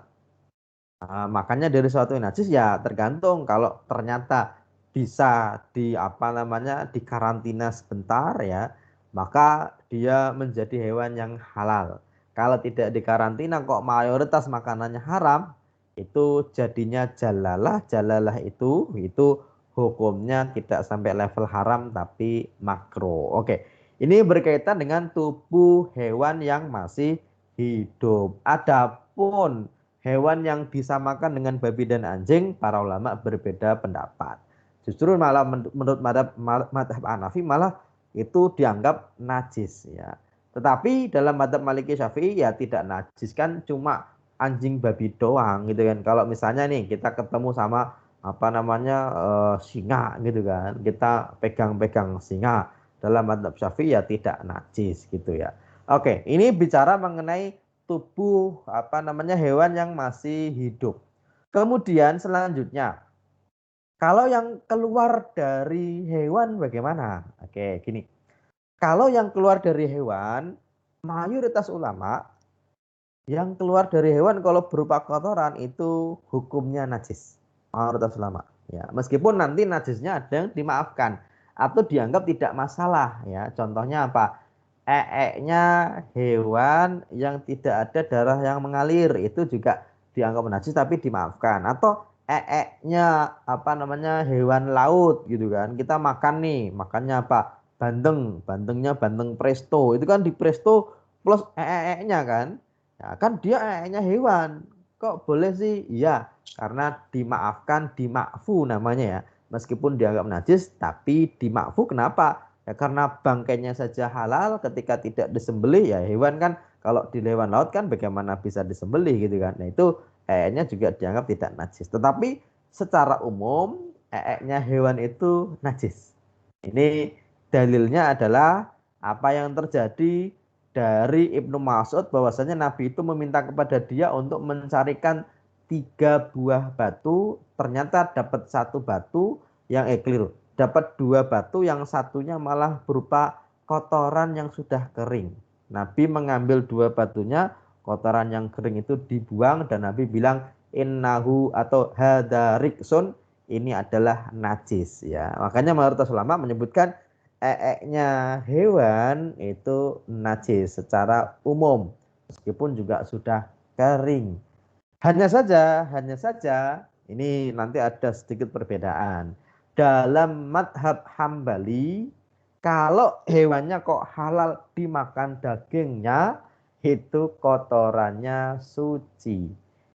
Makanya dari suatu najis ya tergantung, kalau ternyata bisa di apa namanya dikarantina sebentar ya, maka dia menjadi hewan yang halal. Kalau tidak dikarantina kok mayoritas makanannya haram, itu jadinya jalalah. Jalalah itu hukumnya tidak sampai level haram tapi makro. Oke, ini berkaitan dengan tubuh hewan yang masih hidup. Adapun hewan yang disamakan dengan babi dan anjing, para ulama berbeda pendapat. Justru malah menurut madhab Hanafi malah itu dianggap najis ya. Tetapi dalam madhab Maliki Syafi'i ya tidak najis, kan cuma anjing babi doang gitu kan. Kalau misalnya nih kita ketemu sama singa gitu kan, kita pegang-pegang singa, dalam madhab Syafi'i ya tidak najis gitu ya. Oke, ini bicara mengenai tubuh hewan yang masih hidup. Kemudian selanjutnya, kalau yang keluar dari hewan bagaimana? Oke, gini. Kalau yang keluar dari hewan, mayoritas ulama yang keluar dari hewan kalau berupa kotoran itu hukumnya najis. Mayoritas ulama. Ya, meskipun nanti najisnya ada yang dimaafkan atau dianggap tidak masalah. Ya, contohnya apa? Eeknya hewan yang tidak ada darah yang mengalir itu juga dianggap najis tapi dimaafkan. Atau eeknya hewan laut gitu kan. Kita makan nih, makannya apa? Bandengnya bandeng presto. Itu kan di presto plus eeknya kan. Ya, kan dia eeknya hewan. Kok boleh sih? Iya, karena dimaafkan, dimakfu namanya ya. Meskipun dianggap najis tapi dimakfu, kenapa? Ya karena bangkainya saja halal, ketika tidak disembelih ya hewan kan, kalau di hewan laut kan bagaimana bisa disembelih gitu kan. Nah itu eeknya juga dianggap tidak najis. Tetapi secara umum eeknya hewan itu najis. Ini dalilnya adalah apa yang terjadi dari Ibnu Mas'ud, bahwasanya Nabi itu meminta kepada dia untuk mencarikan 3 buah batu, ternyata dapat 1 batu yang keliru. Dapat 2 batu, yang satunya malah berupa kotoran yang sudah kering. Nabi mengambil 2 batunya, kotoran yang kering itu dibuang, dan Nabi bilang innahu atau hadariksun, ini adalah najis ya. Makanya mayoritas ulama menyebutkan eeknya hewan itu najis secara umum meskipun juga sudah kering. Hanya saja ini nanti ada sedikit perbedaan. Dalam madhab Hambali, kalau hewannya kok halal dimakan dagingnya, itu kotorannya suci.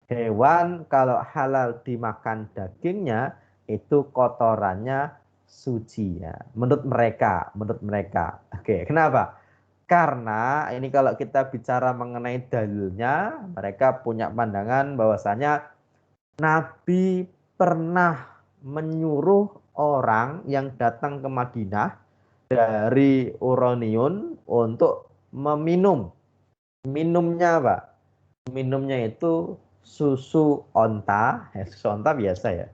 Hewan kalau halal dimakan dagingnya, itu kotorannya suci ya. Menurut mereka. Oke, kenapa? Karena ini kalau kita bicara mengenai dalilnya, mereka punya pandangan bahwasanya Nabi pernah menyuruh orang yang datang ke Madinah dari Uraniun untuk meminum. Minumnya apa? Minumnya itu susu onta, susu onta biasa ya.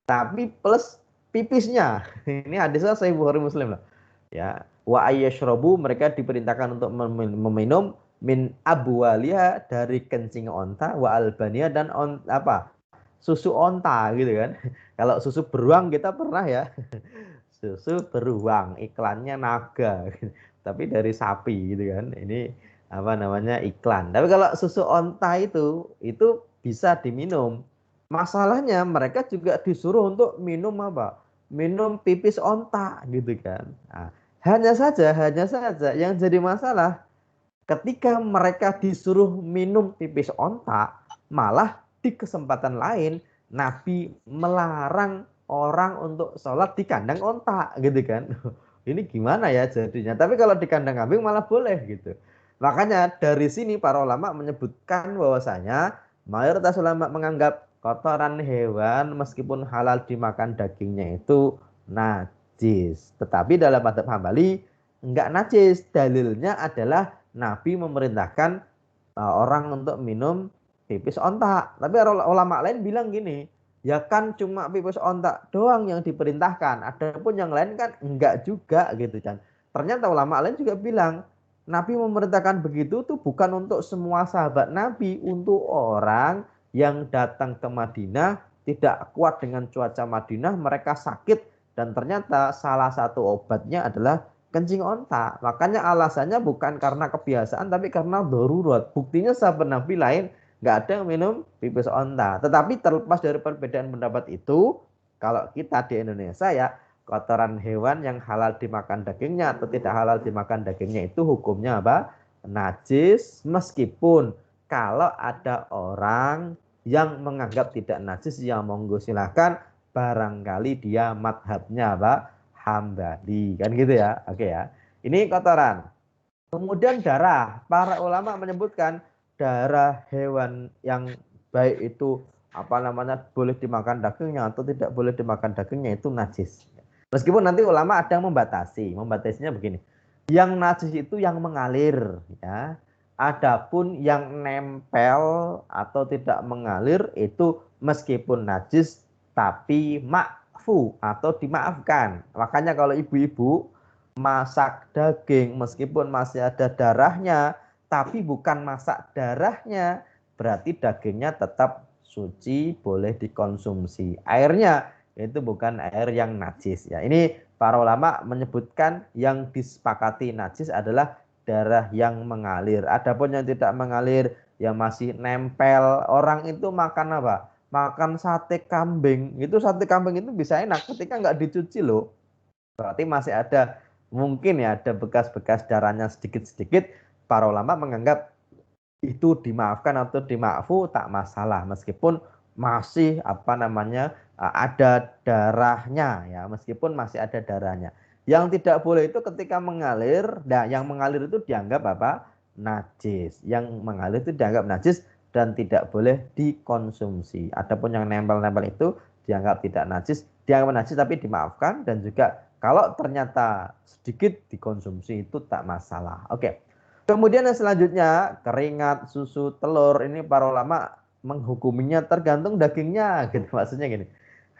Tapi plus pipisnya. Ini hadisnya Sahih Bukhari Muslim lah. Ya, wa ayyashrabu, mereka diperintahkan untuk meminum min abwaliha, dari kencing onta, wa albania, dan susu onta gitu kan. Kalau susu beruang kita pernah ya. Susu beruang, iklannya naga. Tapi dari sapi gitu kan. Ini iklan. Tapi kalau susu onta itu bisa diminum. Masalahnya mereka juga disuruh untuk minum apa? Minum pipis onta gitu kan. Nah, hanya saja yang jadi masalah ketika mereka disuruh minum pipis onta, malah di kesempatan lain Nabi melarang orang untuk sholat di kandang onta gitu kan. Ini gimana ya jadinya? Tapi kalau di kandang kambing malah boleh gitu. Makanya dari sini para ulama menyebutkan bahwasanya mayoritas ulama menganggap kotoran hewan meskipun halal dimakan dagingnya itu najis. Tetapi dalam mazhab Hambali enggak najis. Dalilnya adalah Nabi memerintahkan orang untuk minum pipis onta. Tapi ulama lain bilang gini, ya kan cuma pipis onta doang yang diperintahkan. Adapun yang lain kan enggak juga gitu kan. Ternyata ulama lain juga bilang Nabi memerintahkan begitu tuh bukan untuk semua sahabat Nabi, untuk orang yang datang ke Madinah tidak kuat dengan cuaca Madinah, mereka sakit dan ternyata salah satu obatnya adalah kencing onta. Makanya alasannya bukan karena kebiasaan tapi karena darurat. Buktinya sahabat Nabi lain nggak ada yang minum pipis onta. Tetapi terlepas dari perbedaan pendapat itu, kalau kita di Indonesia ya, kotoran hewan yang halal dimakan dagingnya atau tidak halal dimakan dagingnya itu hukumnya apa? Najis, meskipun kalau ada orang yang menganggap tidak najis, yang monggo silakan, barangkali dia madhabnya apa? Hambali, kan gitu ya. Oke ya. Ini kotoran. Kemudian darah. Para ulama menyebutkan darah hewan yang baik itu apa namanya boleh dimakan dagingnya atau tidak boleh dimakan dagingnya itu najis. Meskipun nanti ulama ada yang membatasi. Membatasinya begini. Yang najis itu yang mengalir ya. Adapun yang nempel atau tidak mengalir itu meskipun najis tapi makfu atau dimaafkan. Makanya kalau ibu-ibu masak daging meskipun masih ada darahnya tapi bukan masak darahnya, berarti dagingnya tetap suci, boleh dikonsumsi. Airnya itu bukan air yang najis ya. Ini para ulama menyebutkan yang disepakati najis adalah darah yang mengalir. Adapun yang tidak mengalir, yang masih nempel, orang itu makan apa? Makan sate kambing. Itu sate kambing itu bisa enak ketika nggak dicuci loh. Berarti masih ada mungkin ya ada bekas-bekas darahnya sedikit-sedikit. Para ulama menganggap itu dimaafkan atau dimakfu tak masalah meskipun masih apa namanya ada darahnya ya, meskipun masih ada darahnya. Yang tidak boleh itu ketika mengalir. Nah, yang mengalir itu dianggap apa? Najis. Yang mengalir itu dianggap najis dan tidak boleh dikonsumsi. Adapun yang nempel-nempel itu dianggap tidak najis, dianggap najis tapi dimaafkan, dan juga kalau ternyata sedikit dikonsumsi itu tak masalah. Oke. Kemudian yang selanjutnya keringat, susu, telur, ini para ulama menghukuminya tergantung dagingnya gitu. Maksudnya gini.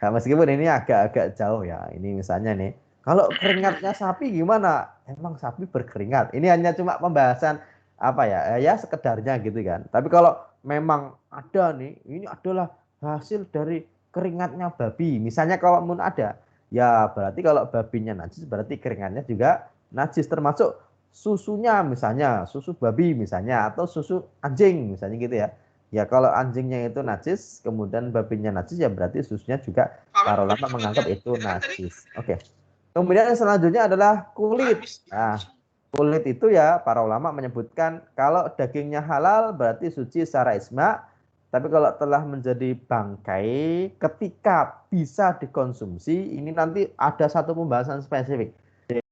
Nah, meskipun ini agak-agak jauh ya. Ini misalnya nih, kalau keringatnya sapi gimana? Emang sapi berkeringat? Ini hanya cuma pembahasan apa ya? Ya sekedarnya gitu kan. Tapi kalau memang ada nih, ini adalah hasil dari keringatnya babi. Misalnya kalau pun ada, ya berarti kalau babinya najis berarti keringatnya juga najis, termasuk susunya misalnya, susu babi misalnya atau susu anjing misalnya gitu ya. Ya kalau anjingnya itu najis, kemudian babinya najis, ya berarti susunya juga para ulama menganggap itu najis. Oke. Kemudian yang selanjutnya adalah kulit. Nah, kulit itu ya para ulama menyebutkan kalau dagingnya halal berarti suci secara ijma'. Tapi kalau telah menjadi bangkai ketika bisa dikonsumsi, ini nanti ada satu pembahasan spesifik,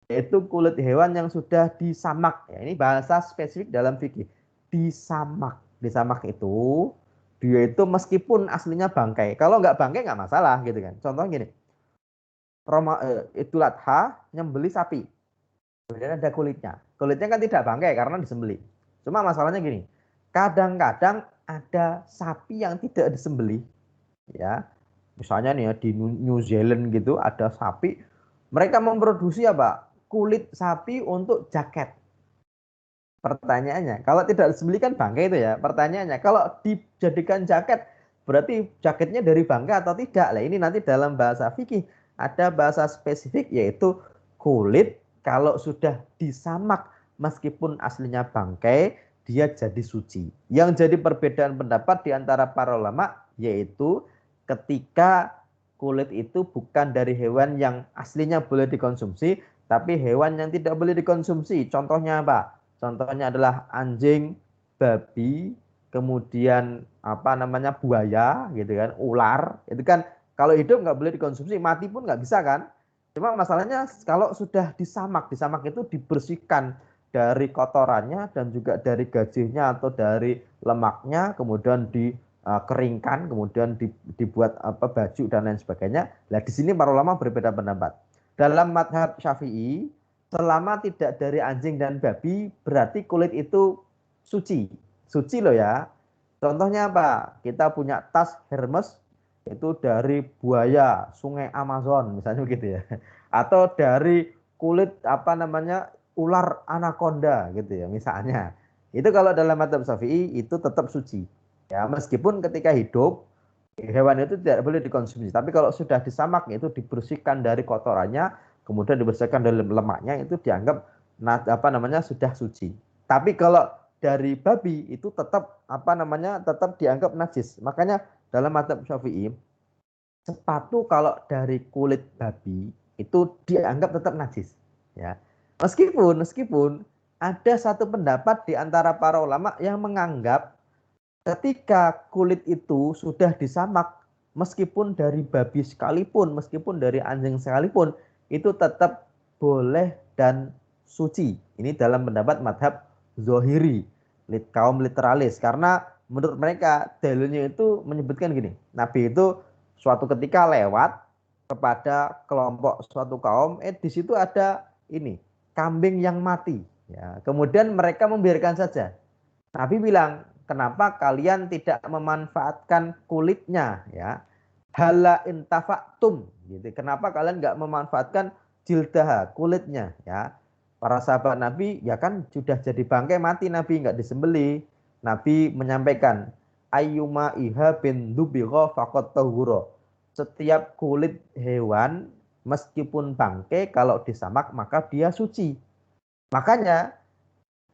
yaitu kulit hewan yang sudah disamak. Ya, ini bahasa spesifik dalam fikih. Disamak. Disamak itu dia itu meskipun aslinya bangkai. Kalau nggak bangkai nggak masalah gitu kan. Contohnya gini. Idul Adha nyembeli sapi. Kemudian ada kulitnya. Kulitnya kan tidak bangkai karena disembeli. Cuma masalahnya gini. Kadang-kadang ada sapi yang tidak disembeli. Ya. Misalnya nih ya di New Zealand gitu ada sapi, mereka memproduksi apa? Kulit sapi untuk jaket. Pertanyaannya, kalau tidak disembeli kan bangkai itu ya. Pertanyaannya, kalau dijadikan jaket, berarti jaketnya dari bangkai atau tidak? Lah ini nanti dalam bahasa fikih ada bahasa spesifik, yaitu kulit kalau sudah disamak meskipun aslinya bangkai, dia jadi suci. Yang jadi perbedaan pendapat di antara para ulama yaitu ketika kulit itu bukan dari hewan yang aslinya boleh dikonsumsi, tapi hewan yang tidak boleh dikonsumsi. Contohnya apa? Contohnya adalah anjing, babi, kemudian apa namanya buaya, gitu kan, ular. Itu kan kalau hidup nggak boleh dikonsumsi, mati pun nggak bisa kan. Cuma masalahnya kalau sudah disamak itu dibersihkan dari kotorannya dan juga dari gajihnya atau dari lemaknya, kemudian dikeringkan, kemudian dibuat apa baju dan lain sebagainya. Nah di sini para ulama berbeda pendapat. Dalam mazhab Syafi'i, selama tidak dari anjing dan babi, berarti kulit itu suci. Suci loh ya. Contohnya apa? Kita punya tas Hermes, itu dari buaya sungai Amazon misalnya begitu ya. Atau dari kulit apa namanya ular anaconda gitu ya misalnya. Itu kalau dalam mazhab Syafi'i itu tetap suci. Ya, meskipun ketika hidup hewan itu tidak boleh dikonsumsi. Tapi kalau sudah disamak itu dibersihkan dari kotorannya, kemudian dibersihkan dari lemaknya, itu dianggap sudah suci. Tapi kalau dari babi itu tetap tetap dianggap najis. Makanya dalam mazhab Syafi'i, sepatu kalau dari kulit babi itu dianggap tetap najis, ya. Meskipun ada satu pendapat di antara para ulama yang menganggap ketika kulit itu sudah disamak, meskipun dari babi sekalipun, meskipun dari anjing sekalipun, itu tetap boleh dan suci. Ini dalam pendapat madhab Zohiri, kaum literalis. Karena menurut mereka dalilnya itu menyebutkan gini, Nabi itu suatu ketika lewat kepada kelompok suatu kaum, di situ ada ini kambing yang mati. Ya, kemudian mereka membiarkan saja. Nabi bilang, kenapa kalian tidak memanfaatkan kulitnya, ya? Hala intafa'tum, gitu. Kenapa kalian nggak memanfaatkan jildaha, kulitnya, ya? Para sahabat Nabi, ya kan sudah jadi bangkai mati, Nabi nggak disembeli. Nabi menyampaikan, ayyuma iha bin dubigha faqat tahura. Setiap kulit hewan meskipun bangkai kalau disamak maka dia suci. Makanya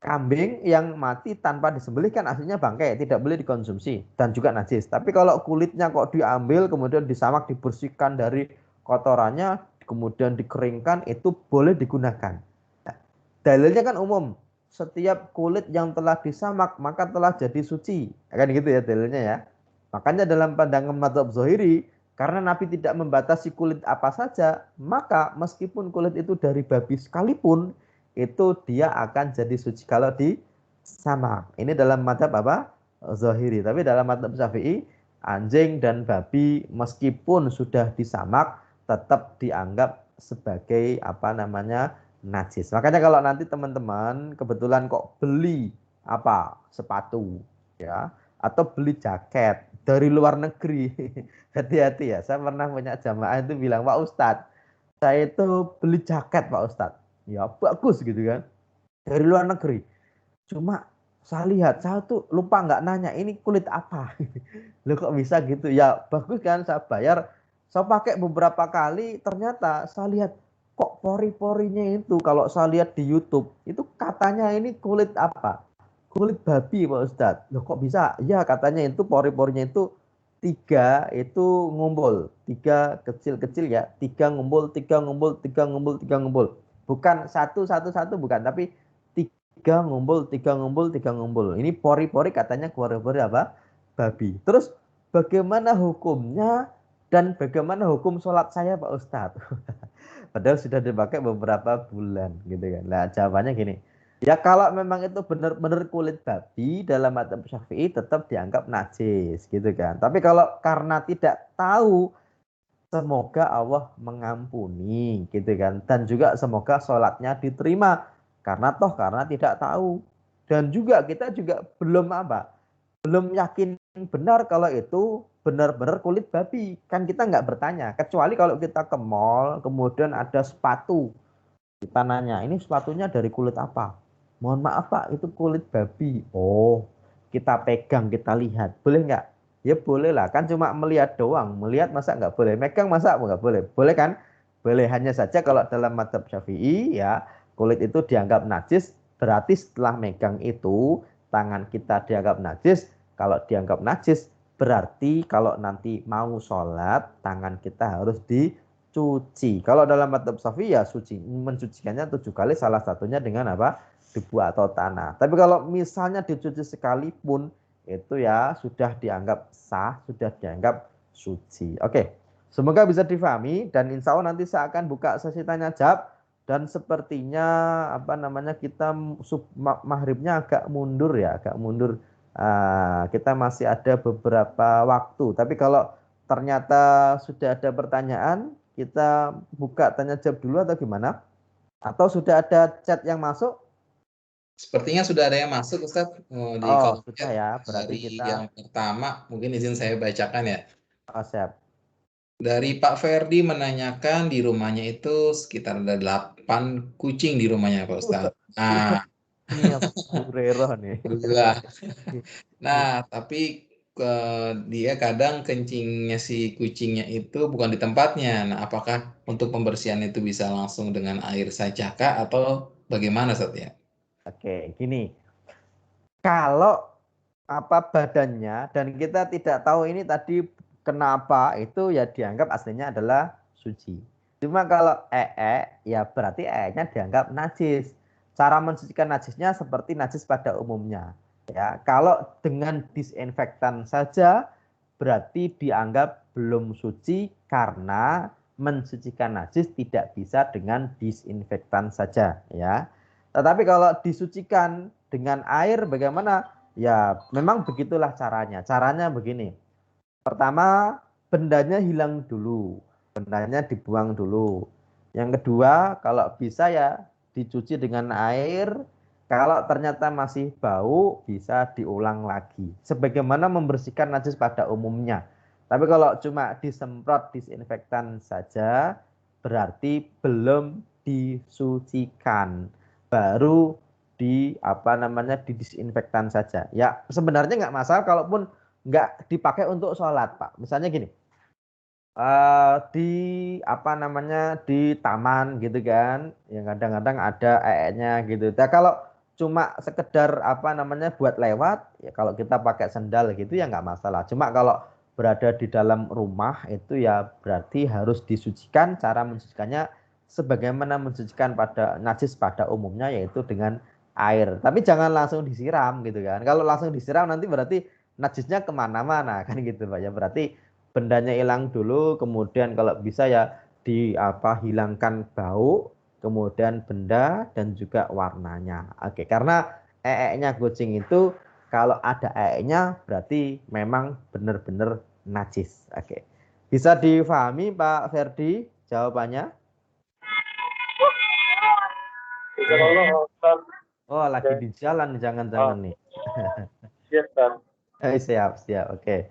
kambing yang mati tanpa disembelih kan aslinya bangkai, tidak boleh dikonsumsi dan juga najis. Tapi kalau kulitnya kok diambil kemudian disamak, dibersihkan dari kotorannya, kemudian dikeringkan, itu boleh digunakan. Nah, dalilnya kan umum, setiap kulit yang telah disamak maka telah jadi suci, kan gitu ya dalilnya ya. Makanya dalam pandangan mazhab Zohiri, karena Nabi tidak membatasi kulit apa saja, maka meskipun kulit itu dari babi sekalipun, itu dia akan jadi suci kalau disamak. Ini dalam mazhab apa? Zohiri. Tapi dalam mazhab Syafi'i, anjing dan babi meskipun sudah disamak tetap dianggap sebagai najis. Makanya kalau nanti teman-teman kebetulan kok beli sepatu, ya, atau beli jaket dari luar negeri, hati-hati ya. Saya pernah punya jamaah itu bilang, Pak Ustadz, saya itu beli jaket Pak Ustadz, ya bagus gitu kan, dari luar negeri. Cuma saya lihat, saya tuh lupa nggak nanya ini kulit apa. Loh kok bisa gitu? Ya bagus kan, saya bayar, saya pakai beberapa kali, ternyata saya lihat kok pori-porinya itu, kalau saya lihat di YouTube itu katanya ini kulit apa? Kulit babi Pak Ustadz. Loh kok bisa? Ya katanya itu pori-porinya itu 3 itu ngumpul, 3 kecil-kecil ya, 3 ngumpul, 3 ngumpul, 3 ngumpul, 3 ngumpul. Bukan satu bukan, tapi 3 ngumpul, 3 ngumpul, 3 ngumpul. Ini pori-pori katanya pori-pori apa? Babi. Terus bagaimana hukumnya dan bagaimana hukum sholat saya Pak Ustadz? Padahal sudah dipakai beberapa bulan gitu kan. Nah jawabannya gini, ya kalau memang itu benar-benar kulit babi dalam mazhab Syafi'i tetap dianggap najis gitu kan. Tapi kalau karena tidak tahu, semoga Allah mengampuni gitu kan. Dan juga semoga sholatnya diterima karena tidak tahu. Dan juga kita juga belum yakin benar kalau itu benar-benar kulit babi. Kan kita nggak bertanya. Kecuali kalau kita ke mall kemudian ada sepatu, kita nanya, ini sepatunya dari kulit apa? Mohon maaf Pak, itu kulit babi. Oh, kita pegang, kita lihat. Boleh nggak? Ya boleh lah, kan cuma melihat doang. Melihat masa nggak boleh? Megang masa nggak boleh? Boleh kan? Boleh, hanya saja kalau dalam mazhab Syafi'i ya, kulit itu dianggap najis, berarti setelah megang itu, tangan kita dianggap najis. Kalau dianggap najis, berarti kalau nanti mau sholat, tangan kita harus cuci. Kalau dalam mazhab Syafi'i ya mencucikannya 7 kali, salah satunya dengan debu atau tanah. Tapi kalau misalnya dicuci sekalipun, itu ya sudah dianggap sah, sudah dianggap suci. Oke, semoga bisa difahami dan insya Allah nanti saya akan buka sesi tanya jawab dan sepertinya kita maghribnya agak mundur ya, agak mundur. Kita masih ada beberapa waktu. Tapi kalau ternyata sudah ada pertanyaan, kita buka tanya jawab dulu atau gimana? Atau sudah ada chat yang masuk? Sepertinya sudah ada yang masuk, Ustaz, di kolom Sudah chat. ya. Berarti Dari kita yang pertama, mungkin izin saya bacakan ya. siap. Dari Pak Ferdi menanyakan di rumahnya itu sekitar ada 8 kucing di rumahnya, Pak Ustadz. Nah, Ini Abu Hurairah nih. alhamdulillah. Nah, tapi dia kadang kencingnya si kucingnya itu bukan di tempatnya. Nah, apakah untuk pembersihan itu bisa langsung dengan air saja kah atau bagaimana Ustaz ya? Oke, gini. Kalau apa badannya dan kita tidak tahu ini tadi kenapa, itu ya dianggap aslinya adalah suci. Cuma kalau ya berarti nya dianggap najis. Cara mensucikan najisnya seperti najis pada umumnya. Ya, kalau dengan disinfektan saja berarti dianggap belum suci karena mensucikan najis tidak bisa dengan disinfektan saja, ya. Tetapi kalau disucikan dengan air bagaimana? Ya, memang begitulah caranya. Caranya begini. Pertama, bendanya hilang dulu. Bendanya dibuang dulu. Yang kedua, kalau bisa ya dicuci dengan air. Kalau ternyata masih bau, bisa diulang lagi. Sebagaimana membersihkan najis pada umumnya. Tapi kalau cuma disemprot disinfektan saja, berarti belum disucikan. Baru didisinfektan saja. Ya, sebenarnya nggak masalah kalaupun nggak dipakai untuk sholat, Pak. Misalnya gini, di di taman gitu kan, yang kadang-kadang ada nya gitu. Nah, kalau cuma sekedar buat lewat, ya kalau kita pakai sendal gitu ya nggak masalah. Cuma kalau berada di dalam rumah itu ya berarti harus disucikan. Cara mensucikannya sebagaimana mensucikan pada najis pada umumnya, yaitu dengan air. Tapi jangan langsung disiram gitu kan. Kalau langsung disiram nanti berarti najisnya kemana-mana kan gitu Pak ya. Berarti bendanya hilang dulu, kemudian kalau bisa ya hilangkan bau, kemudian benda dan juga warnanya. Oke, karena nya kucing itu kalau ada nya berarti memang benar-benar najis. Oke. Bisa difahami Pak Ferdi jawabannya? Oh, lagi di jalan jangan-jangan nih. Siap, siap. Oke.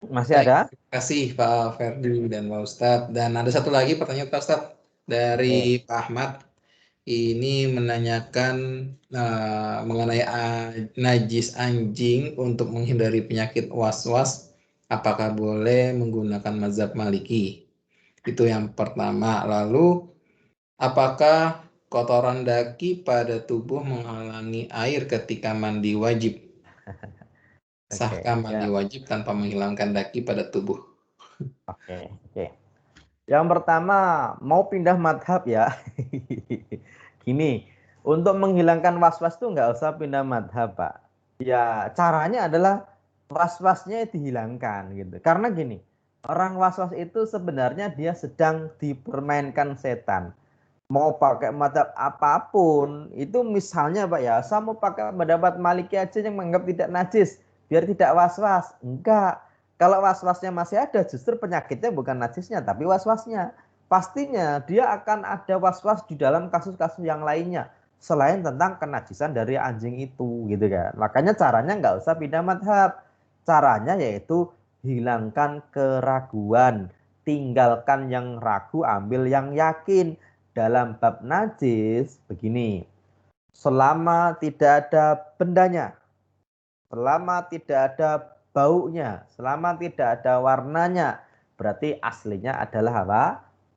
Masih Baik, ada? terima kasih Pak Ferdi dan Pak Ustadz. Dan ada satu lagi pertanyaan Pak Ustadz Oke. dari Pak Ahmad. Ini menanyakan mengenai najis anjing untuk menghindari penyakit was-was. Apakah boleh menggunakan mazhab Maliki? Itu yang pertama. Lalu, apakah kotoran daki pada tubuh menghalangi air ketika mandi wajib? Oke, Sahkah mandi ya. wajib tanpa menghilangkan daki pada tubuh? Oke, oke. Yang pertama, mau pindah madhab ya. Gini, untuk menghilangkan was-was tuh nggak usah pindah madhab, Pak. Ya, caranya adalah was-wasnya dihilangkan gitu. Karena gini, orang was-was itu sebenarnya dia sedang dipermainkan setan. Mau pakai madhab apapun, itu misalnya Pak ya, saya mau pakai pendapat Maliki aja yang menganggap tidak najis, biar tidak was-was. Enggak. Kalau was-wasnya masih ada, justru penyakitnya bukan najisnya, tapi was-wasnya. Pastinya dia akan ada was-was di dalam kasus-kasus yang lainnya, selain tentang kenajisan dari anjing itu, gitu kan. Makanya caranya nggak usah pindah madhab. Caranya yaitu hilangkan keraguan, tinggalkan yang ragu, ambil yang yakin. Dalam bab najis begini, selama tidak ada bendanya, selama tidak ada baunya, selama tidak ada warnanya, berarti aslinya adalah apa?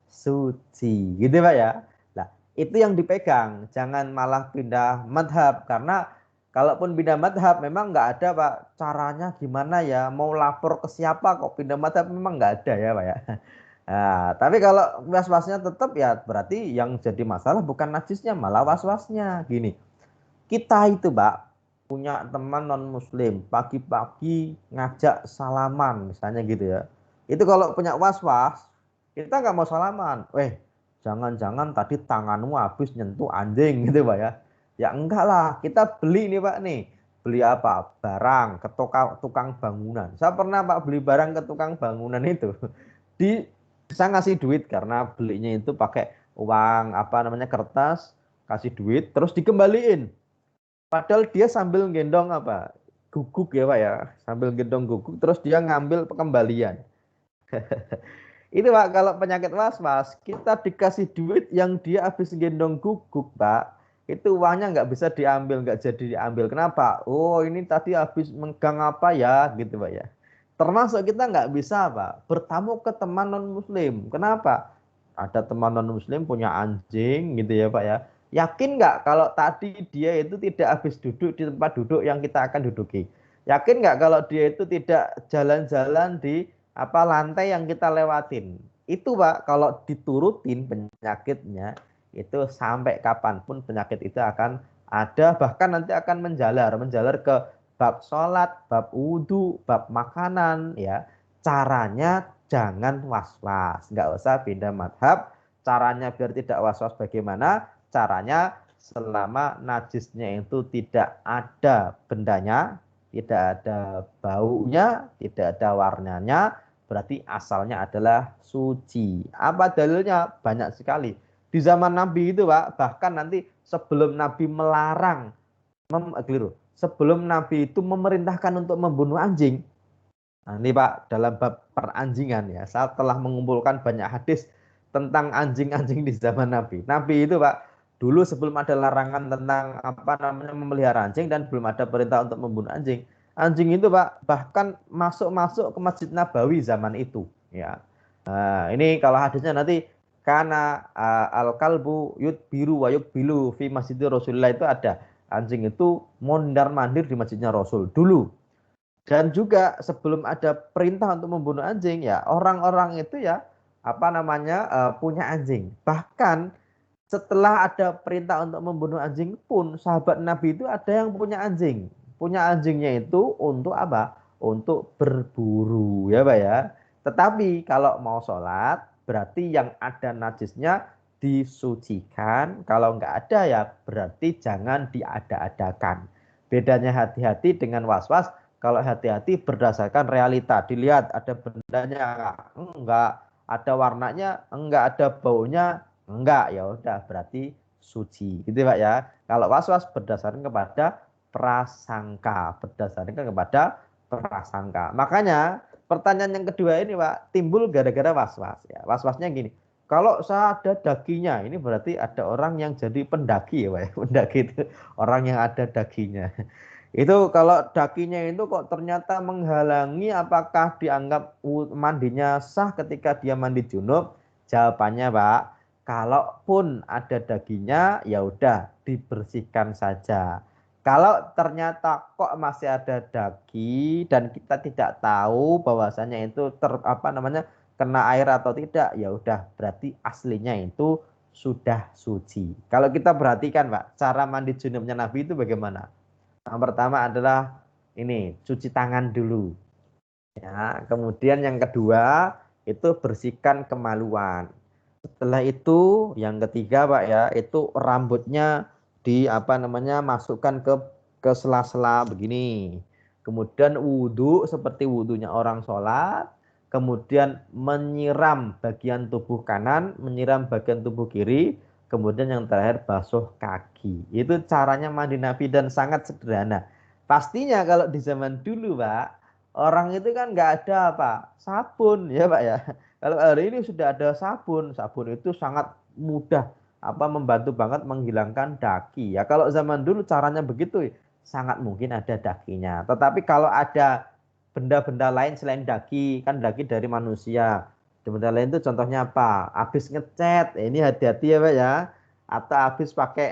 Suci, gitu Pak ya. Nah, itu yang dipegang, jangan malah pindah madhab, karena kalaupun pindah madhab memang nggak ada Pak caranya gimana ya, mau lapor ke siapa kok pindah madhab, memang nggak ada ya Pak ya. Nah, tapi kalau was-wasnya tetap ya berarti yang jadi masalah bukan najisnya, malah was-wasnya. Gini, kita itu Pak punya teman non muslim, pagi-pagi ngajak salaman misalnya gitu ya. Itu kalau punya was-was, kita nggak mau salaman. Jangan-jangan tadi tanganmu habis nyentuh anjing gitu Pak ya. Ya enggak lah, kita beli nih Pak nih. Beli apa? Barang ke tukang bangunan. Saya pernah Pak beli barang ke tukang bangunan itu. Di Saya ngasih duit karena belinya itu pakai uang kertas, kasih duit terus dikembaliin. Padahal dia sambil gendong guguk ya Pak ya, sambil gendong guguk terus dia ngambil kembalian. Itu Pak, kalau penyakit was-was kita dikasih duit yang dia habis gendong guguk Pak, itu uangnya nggak bisa diambil, nggak jadi diambil. Kenapa? Oh, ini tadi habis megang apa ya, gitu Pak ya. Termasuk kita nggak bisa Pak bertamu ke teman non Muslim. Kenapa? Ada teman non Muslim punya anjing, gitu ya Pak ya. Yakin nggak kalau tadi dia itu tidak habis duduk di tempat duduk yang kita akan duduki? Yakin nggak kalau dia itu tidak jalan-jalan di apa lantai yang kita lewatin? Itu Pak, kalau diturutin penyakitnya itu sampai kapanpun penyakit itu akan ada, bahkan nanti akan menjalar ke bab sholat, bab wudhu, bab makanan ya. Caranya jangan was-was, nggak usah pindah madhab. Caranya biar tidak was-was bagaimana? Caranya selama najisnya itu tidak ada bendanya, tidak ada baunya, tidak ada warnanya, berarti asalnya adalah suci. Apa dalilnya? Banyak sekali. Di zaman Nabi itu Pak, bahkan nanti sebelum Nabi melarang, sebelum Nabi itu memerintahkan untuk membunuh anjing. Nah, ini Pak, dalam bab peranjingan ya, saya telah mengumpulkan banyak hadis tentang anjing-anjing di zaman Nabi. Nabi itu Pak, dulu sebelum ada larangan tentang apa namanya memelihara anjing dan belum ada perintah untuk membunuh anjing. Anjing itu Pak, bahkan masuk ke Masjid Nabawi zaman itu ya. Nah, ini kalau hadisnya nanti karena al-kalbu yudbiru wa yukbilu fi masjid Rasulullah itu ada. Anjing itu mondar-mandir di masjidnya Rasul dulu. Dan juga sebelum ada perintah untuk membunuh anjing ya, orang-orang itu ya apa namanya punya anjing. Bahkan setelah ada perintah untuk membunuh anjing pun sahabat Nabi itu ada yang punya anjing. Punya anjingnya itu untuk apa? Untuk berburu ya Pak ya. Tetapi kalau mau sholat berarti yang ada najisnya disucikan. Kalau nggak ada ya berarti jangan diada-adakan. Bedanya hati-hati dengan was-was. Kalau hati-hati berdasarkan realita. Dilihat ada bendanya enggak, ada warnanya enggak, ada baunya enggak, ya udah berarti suci. Gitu Pak ya. Kalau was-was berdasarkan kepada prasangka. Makanya pertanyaan yang kedua ini Pak timbul gara-gara was-was ya. Was-wasnya gini. Kalau saya ada daginya, ini berarti ada orang yang jadi pendaki ya Pak ya. Pendaki itu orang yang ada daginya. Itu kalau dakinya itu kok ternyata menghalangi, apakah dianggap mandinya sah ketika dia mandi junub? Jawabannya Pak, kalaupun ada dagingnya ya udah dibersihkan saja. Kalau ternyata kok masih ada daging dan kita tidak tahu bahwasanya itu kena air atau tidak, ya udah berarti aslinya itu sudah suci. Kalau kita perhatikan Pak, cara mandi junubnya Nabi itu bagaimana? Yang pertama adalah ini cuci tangan dulu ya, kemudian yang kedua itu bersihkan kemaluan. Setelah itu yang ketiga Pak ya, itu rambutnya masukkan ke sela-sela begini. Kemudian wudhu seperti wudhunya orang sholat. Kemudian menyiram bagian tubuh kanan, menyiram bagian tubuh kiri. Kemudian yang terakhir basuh kaki. Itu caranya mandi Nabi dan sangat sederhana. Pastinya kalau di zaman dulu Pak, orang itu kan nggak ada sabun ya Pak ya. Kalau hari ini sudah ada sabun. Sabun itu sangat mudah membantu banget menghilangkan daki. Ya kalau zaman dulu caranya begitu, sangat mungkin ada dakinya. Tetapi kalau ada benda-benda lain selain daki, kan daki dari manusia. Benda lain itu contohnya apa? Habis ngecat, ini hati-hati ya Pak ya. Atau habis pakai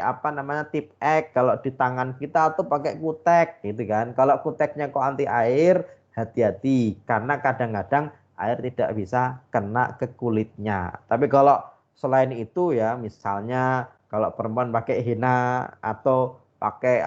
tip X kalau di tangan kita, atau pakai kutek gitu kan. Kalau kuteknya kok anti air, hati-hati karena kadang-kadang air tidak bisa kena ke kulitnya. Tapi kalau selain itu ya, misalnya kalau perempuan pakai henna atau pakai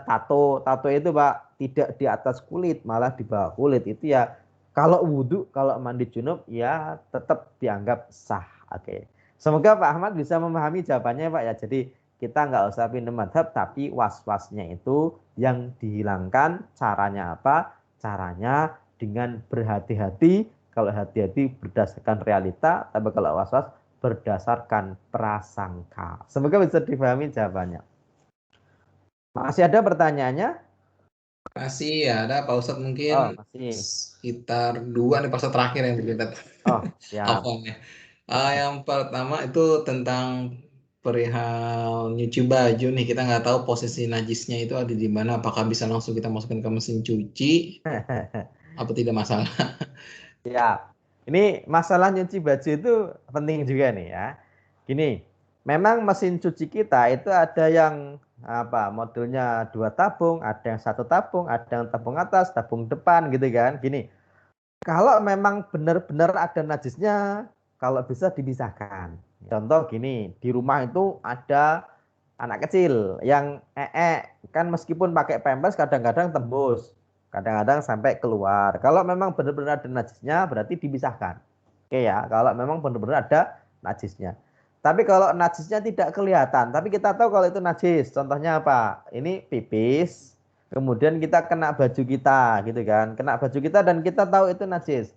tato itu Pak tidak di atas kulit, malah di bawah kulit, itu ya kalau wudhu, kalau mandi junub ya tetap dianggap sah. Oke. Semoga Pak Ahmad bisa memahami jawabannya Pak ya. Jadi kita nggak usah pindah madhab, tapi was-wasnya itu yang dihilangkan. Caranya apa? Caranya dengan berhati-hati. Kalau hati-hati berdasarkan realita, tapi kalau was-was berdasarkan prasangka. Semoga bisa dipahami jawabannya. Masih ada pertanyaannya? Masih ada Pak Ustadz, mungkin masih. sekitar 2 nih Pak Ustadz, terakhir yang kita Oh, siap. Yang pertama itu tentang perihal nyuci baju nih, kita nggak tahu posisi najisnya itu ada di mana, apakah bisa langsung kita masukkan ke mesin cuci apa tidak masalah. Ya, ini masalah nyuci baju itu penting juga nih ya. Gini, memang mesin cuci kita itu ada yang apa modelnya 2 tabung, ada yang 1 tabung, ada yang tabung atas, tabung depan gitu kan. Gini, kalau memang benar-benar ada najisnya, kalau bisa dipisahkan. Contoh gini, di rumah itu ada anak kecil yang kan meskipun pakai pampers kadang-kadang tembus, kadang-kadang sampai keluar. Kalau memang benar-benar ada najisnya berarti dipisahkan. Oke ya, kalau memang benar-benar ada najisnya. Tapi kalau najisnya tidak kelihatan, tapi kita tahu kalau itu najis. Contohnya apa? Ini pipis, kemudian kita kena baju kita gitu kan. Kena baju kita dan kita tahu itu najis.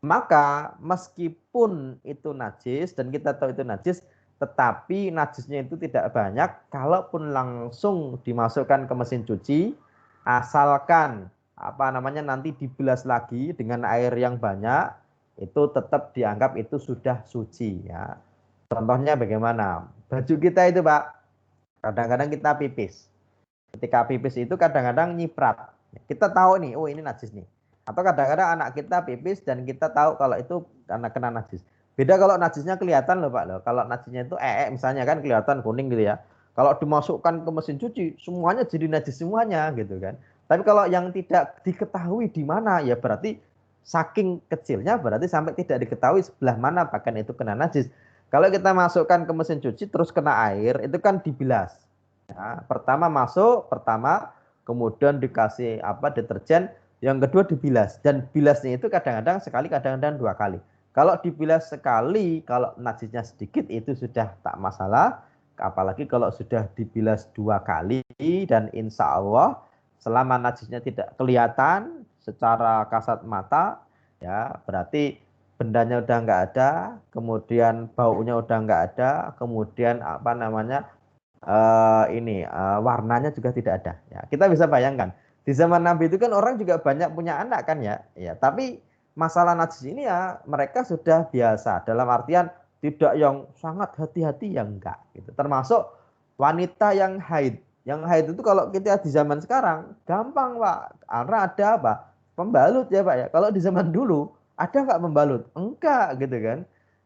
Maka meskipun itu najis dan kita tahu itu najis, tetapi najisnya itu tidak banyak, kalaupun langsung dimasukkan ke mesin cuci, asalkan apa namanya nanti dibilas lagi dengan air yang banyak, itu tetap dianggap itu sudah suci ya. Contohnya bagaimana? Baju kita itu Pak, kadang-kadang kita pipis. Ketika pipis itu kadang-kadang nyiprat. Kita tahu nih, oh ini najis nih. Atau kadang-kadang anak kita pipis dan kita tahu kalau itu karena kena najis. Beda kalau najisnya kelihatan loh Pak loh. Kalau najisnya itu misalnya kan kelihatan kuning gitu ya. Kalau dimasukkan ke mesin cuci semuanya jadi najis semuanya gitu kan. Tapi kalau yang tidak diketahui di mana ya berarti saking kecilnya berarti sampai tidak diketahui sebelah mana pakaian itu kena najis. Kalau kita masukkan ke mesin cuci terus kena air itu kan dibilas. Ya, pertama masuk, kemudian dikasih apa deterjen, yang kedua dibilas dan bilasnya itu kadang-kadang sekali, kadang-kadang 2 kali. Kalau dibilas sekali, kalau najisnya sedikit itu sudah tak masalah. Apalagi kalau sudah dibilas 2 kali dan insya Allah selama najisnya tidak kelihatan secara kasat mata, ya berarti bendanya udah nggak ada, kemudian baunya udah nggak ada, kemudian apa namanya warnanya juga tidak ada. Ya, kita bisa bayangkan di zaman Nabi itu kan orang juga banyak punya anak kan ya. Ya, tapi masalah najis ini ya mereka sudah biasa dalam artian tidak yang sangat hati-hati yang enggak gitu. Termasuk wanita yang haid. Yang haid itu kalau kita di zaman sekarang gampang Pak. Karena ada apa? Pembalut ya Pak ya. Kalau di zaman dulu ada nggak pembalut? Enggak gitu kan.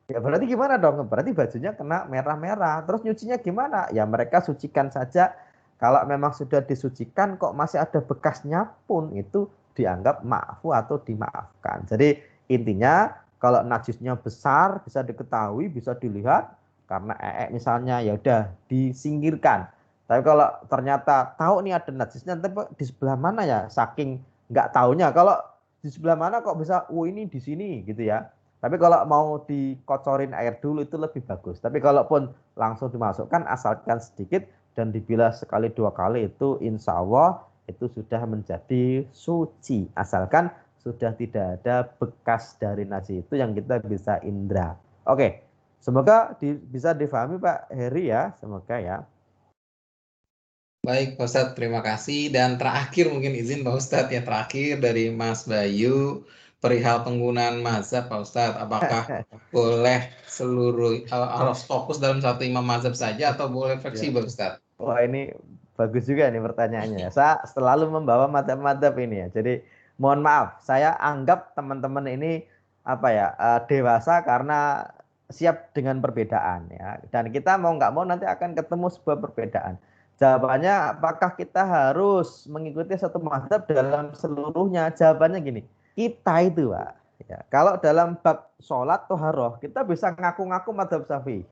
Ya berarti gimana dong? Berarti bajunya kena merah-merah. Terus nyucinya gimana? Ya mereka sucikan saja. Kalau memang sudah disucikan kok masih ada bekasnya pun itu dianggap ma'fu atau dimaafkan. Jadi intinya kalau najisnya besar bisa diketahui, bisa dilihat karena misalnya ya udah disingkirkan. Tapi kalau ternyata tahu nih ada najisnya, tapi di sebelah mana ya? Saking nggak taunya. Kalau di sebelah mana kok bisa, oh ini di sini gitu ya. Tapi kalau mau dikocorin air dulu itu lebih bagus. Tapi kalaupun langsung dimasukkan asalkan sedikit dan dibilas sekali 2 kali itu insya Allah itu sudah menjadi suci. Asalkan sudah tidak ada bekas dari nasi itu yang kita bisa indra. Oke, semoga bisa difahami Pak Heri ya. Semoga ya. Baik Pak Ustadz, terima kasih. Dan terakhir mungkin izin Pak Ustadz ya, terakhir dari Mas Bayu perihal penggunaan mazhab Pak Ustadz. Apakah boleh seluruh harus fokus dalam satu imam mazhab saja atau boleh fleksibel Ustadz? Wah ini bagus juga nih pertanyaannya. Saya selalu membawa madhab-madhab ini ya. Jadi mohon maaf, saya anggap teman-teman ini apa ya dewasa karena siap dengan perbedaan ya. Dan kita mau nggak mau nanti akan ketemu sebuah perbedaan. Jawabannya apakah kita harus mengikuti satu madhab dalam seluruhnya? Jawabannya gini, kita itu Pak. Ya, kalau dalam bab sholat toharoh kita bisa ngaku-ngaku madhab syafi'i.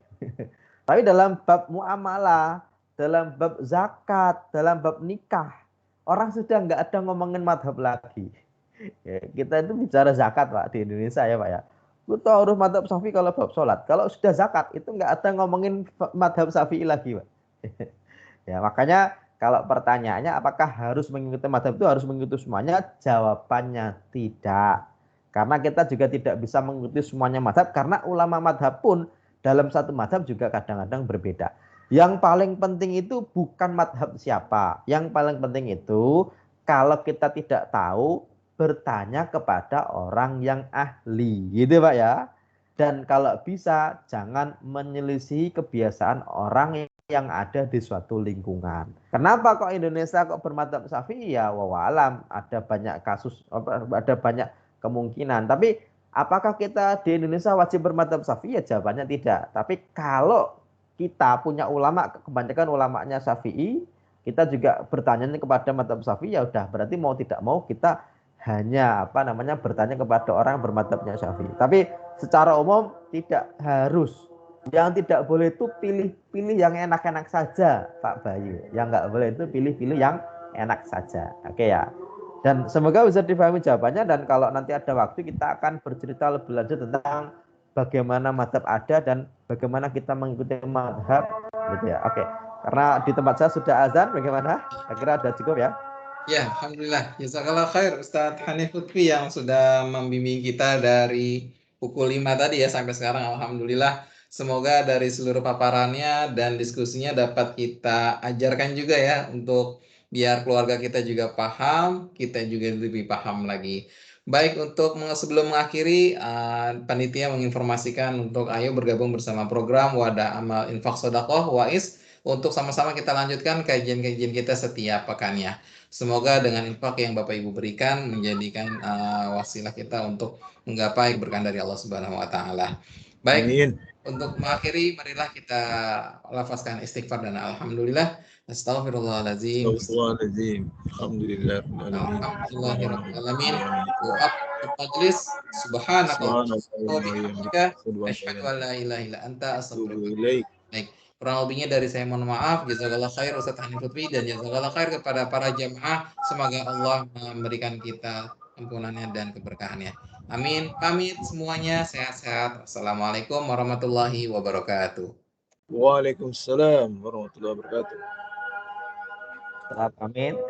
Tapi dalam bab muamalah, dalam bab zakat, dalam bab nikah, orang sudah nggak ada ngomongin madhab lagi. Ya, kita itu bicara zakat Pak di Indonesia ya Pak ya. Kita harus madhab syafi'i kalau bab sholat. Kalau sudah zakat itu nggak ada ngomongin madhab syafi'i lagi Pak. Ya makanya kalau pertanyaannya apakah harus mengikuti madhab itu harus mengikuti semuanya? Jawabannya tidak. Karena kita juga tidak bisa mengikuti semuanya madhab karena ulama madhab pun dalam satu madhab juga kadang-kadang berbeda. Yang paling penting itu bukan madhab siapa. Yang paling penting itu kalau kita tidak tahu bertanya kepada orang yang ahli. Gitu Pak ya. Dan kalau bisa jangan menyelisihi kebiasaan orang yang ada di suatu lingkungan. Kenapa kok Indonesia kok bermadzhab Syafi'i? Ya wawalam, ada banyak kasus, ada banyak kemungkinan. Tapi apakah kita di Indonesia wajib bermadzhab Syafi'i? Ya jawabannya tidak. Tapi kalau kita punya ulama, kebanyakan ulamanya Syafi'i, kita juga bertanya kepada madzhab Syafi'i, ya udah berarti mau tidak mau kita hanya bertanya kepada orang bermadzhabnya Syafi'i. Tapi secara umum tidak harus. Yang tidak boleh itu pilih-pilih yang enak-enak saja, Pak Bayu. Yang nggak boleh itu pilih-pilih yang enak saja. Oke ya. Dan semoga bisa dipahami jawabannya, dan kalau nanti ada waktu kita akan bercerita lebih lanjut tentang bagaimana madzhab ada dan bagaimana kita mengikuti madzhab gitu ya. Oke. Karena di tempat saya sudah azan, bagaimana? Saya kira sudah cukup ya. Ya, alhamdulillah. Jazakallah khair Ustadz Hanif Lutfi yang sudah membimbing kita dari pukul 5 tadi ya sampai sekarang. Alhamdulillah. Semoga dari seluruh paparannya dan diskusinya dapat kita ajarkan juga ya untuk biar keluarga kita juga paham, kita juga lebih paham lagi. Baik, untuk sebelum mengakhiri, panitia menginformasikan untuk ayo bergabung bersama program Wadah Amal Infak Sodakoh WAIS untuk sama-sama kita lanjutkan kajian-kajian kita setiap pekannya. Semoga dengan infak yang Bapak Ibu berikan menjadikan wasilah kita untuk menggapai keberkahan dari Allah Subhanahu wa taala. Baik, Amin. untuk mengakhiri marilah kita lafazkan istighfar dan alhamdulillah. Astagfirullahaladzim. Astagfirullahaladzim. Alhamdulillah. Alhamdulillahirabbil alamin. Doa majelis subhanakallahumma wa bihamdika asyhadu an la ilaha illa anta astaghfiruka. Baik, kurang lebihnya dari saya mohon maaf. Jazakallah khair Ustadz Hanif Lutfi dan jazakallah khair kepada para jamaah. Semoga Allah memberikan kita ampunannya dan keberkahannya. Amin. Pamit semuanya, sehat-sehat. Assalamualaikum warahmatullahi wabarakatuh. Waalaikumsalam warahmatullahi wabarakatuh. Amin.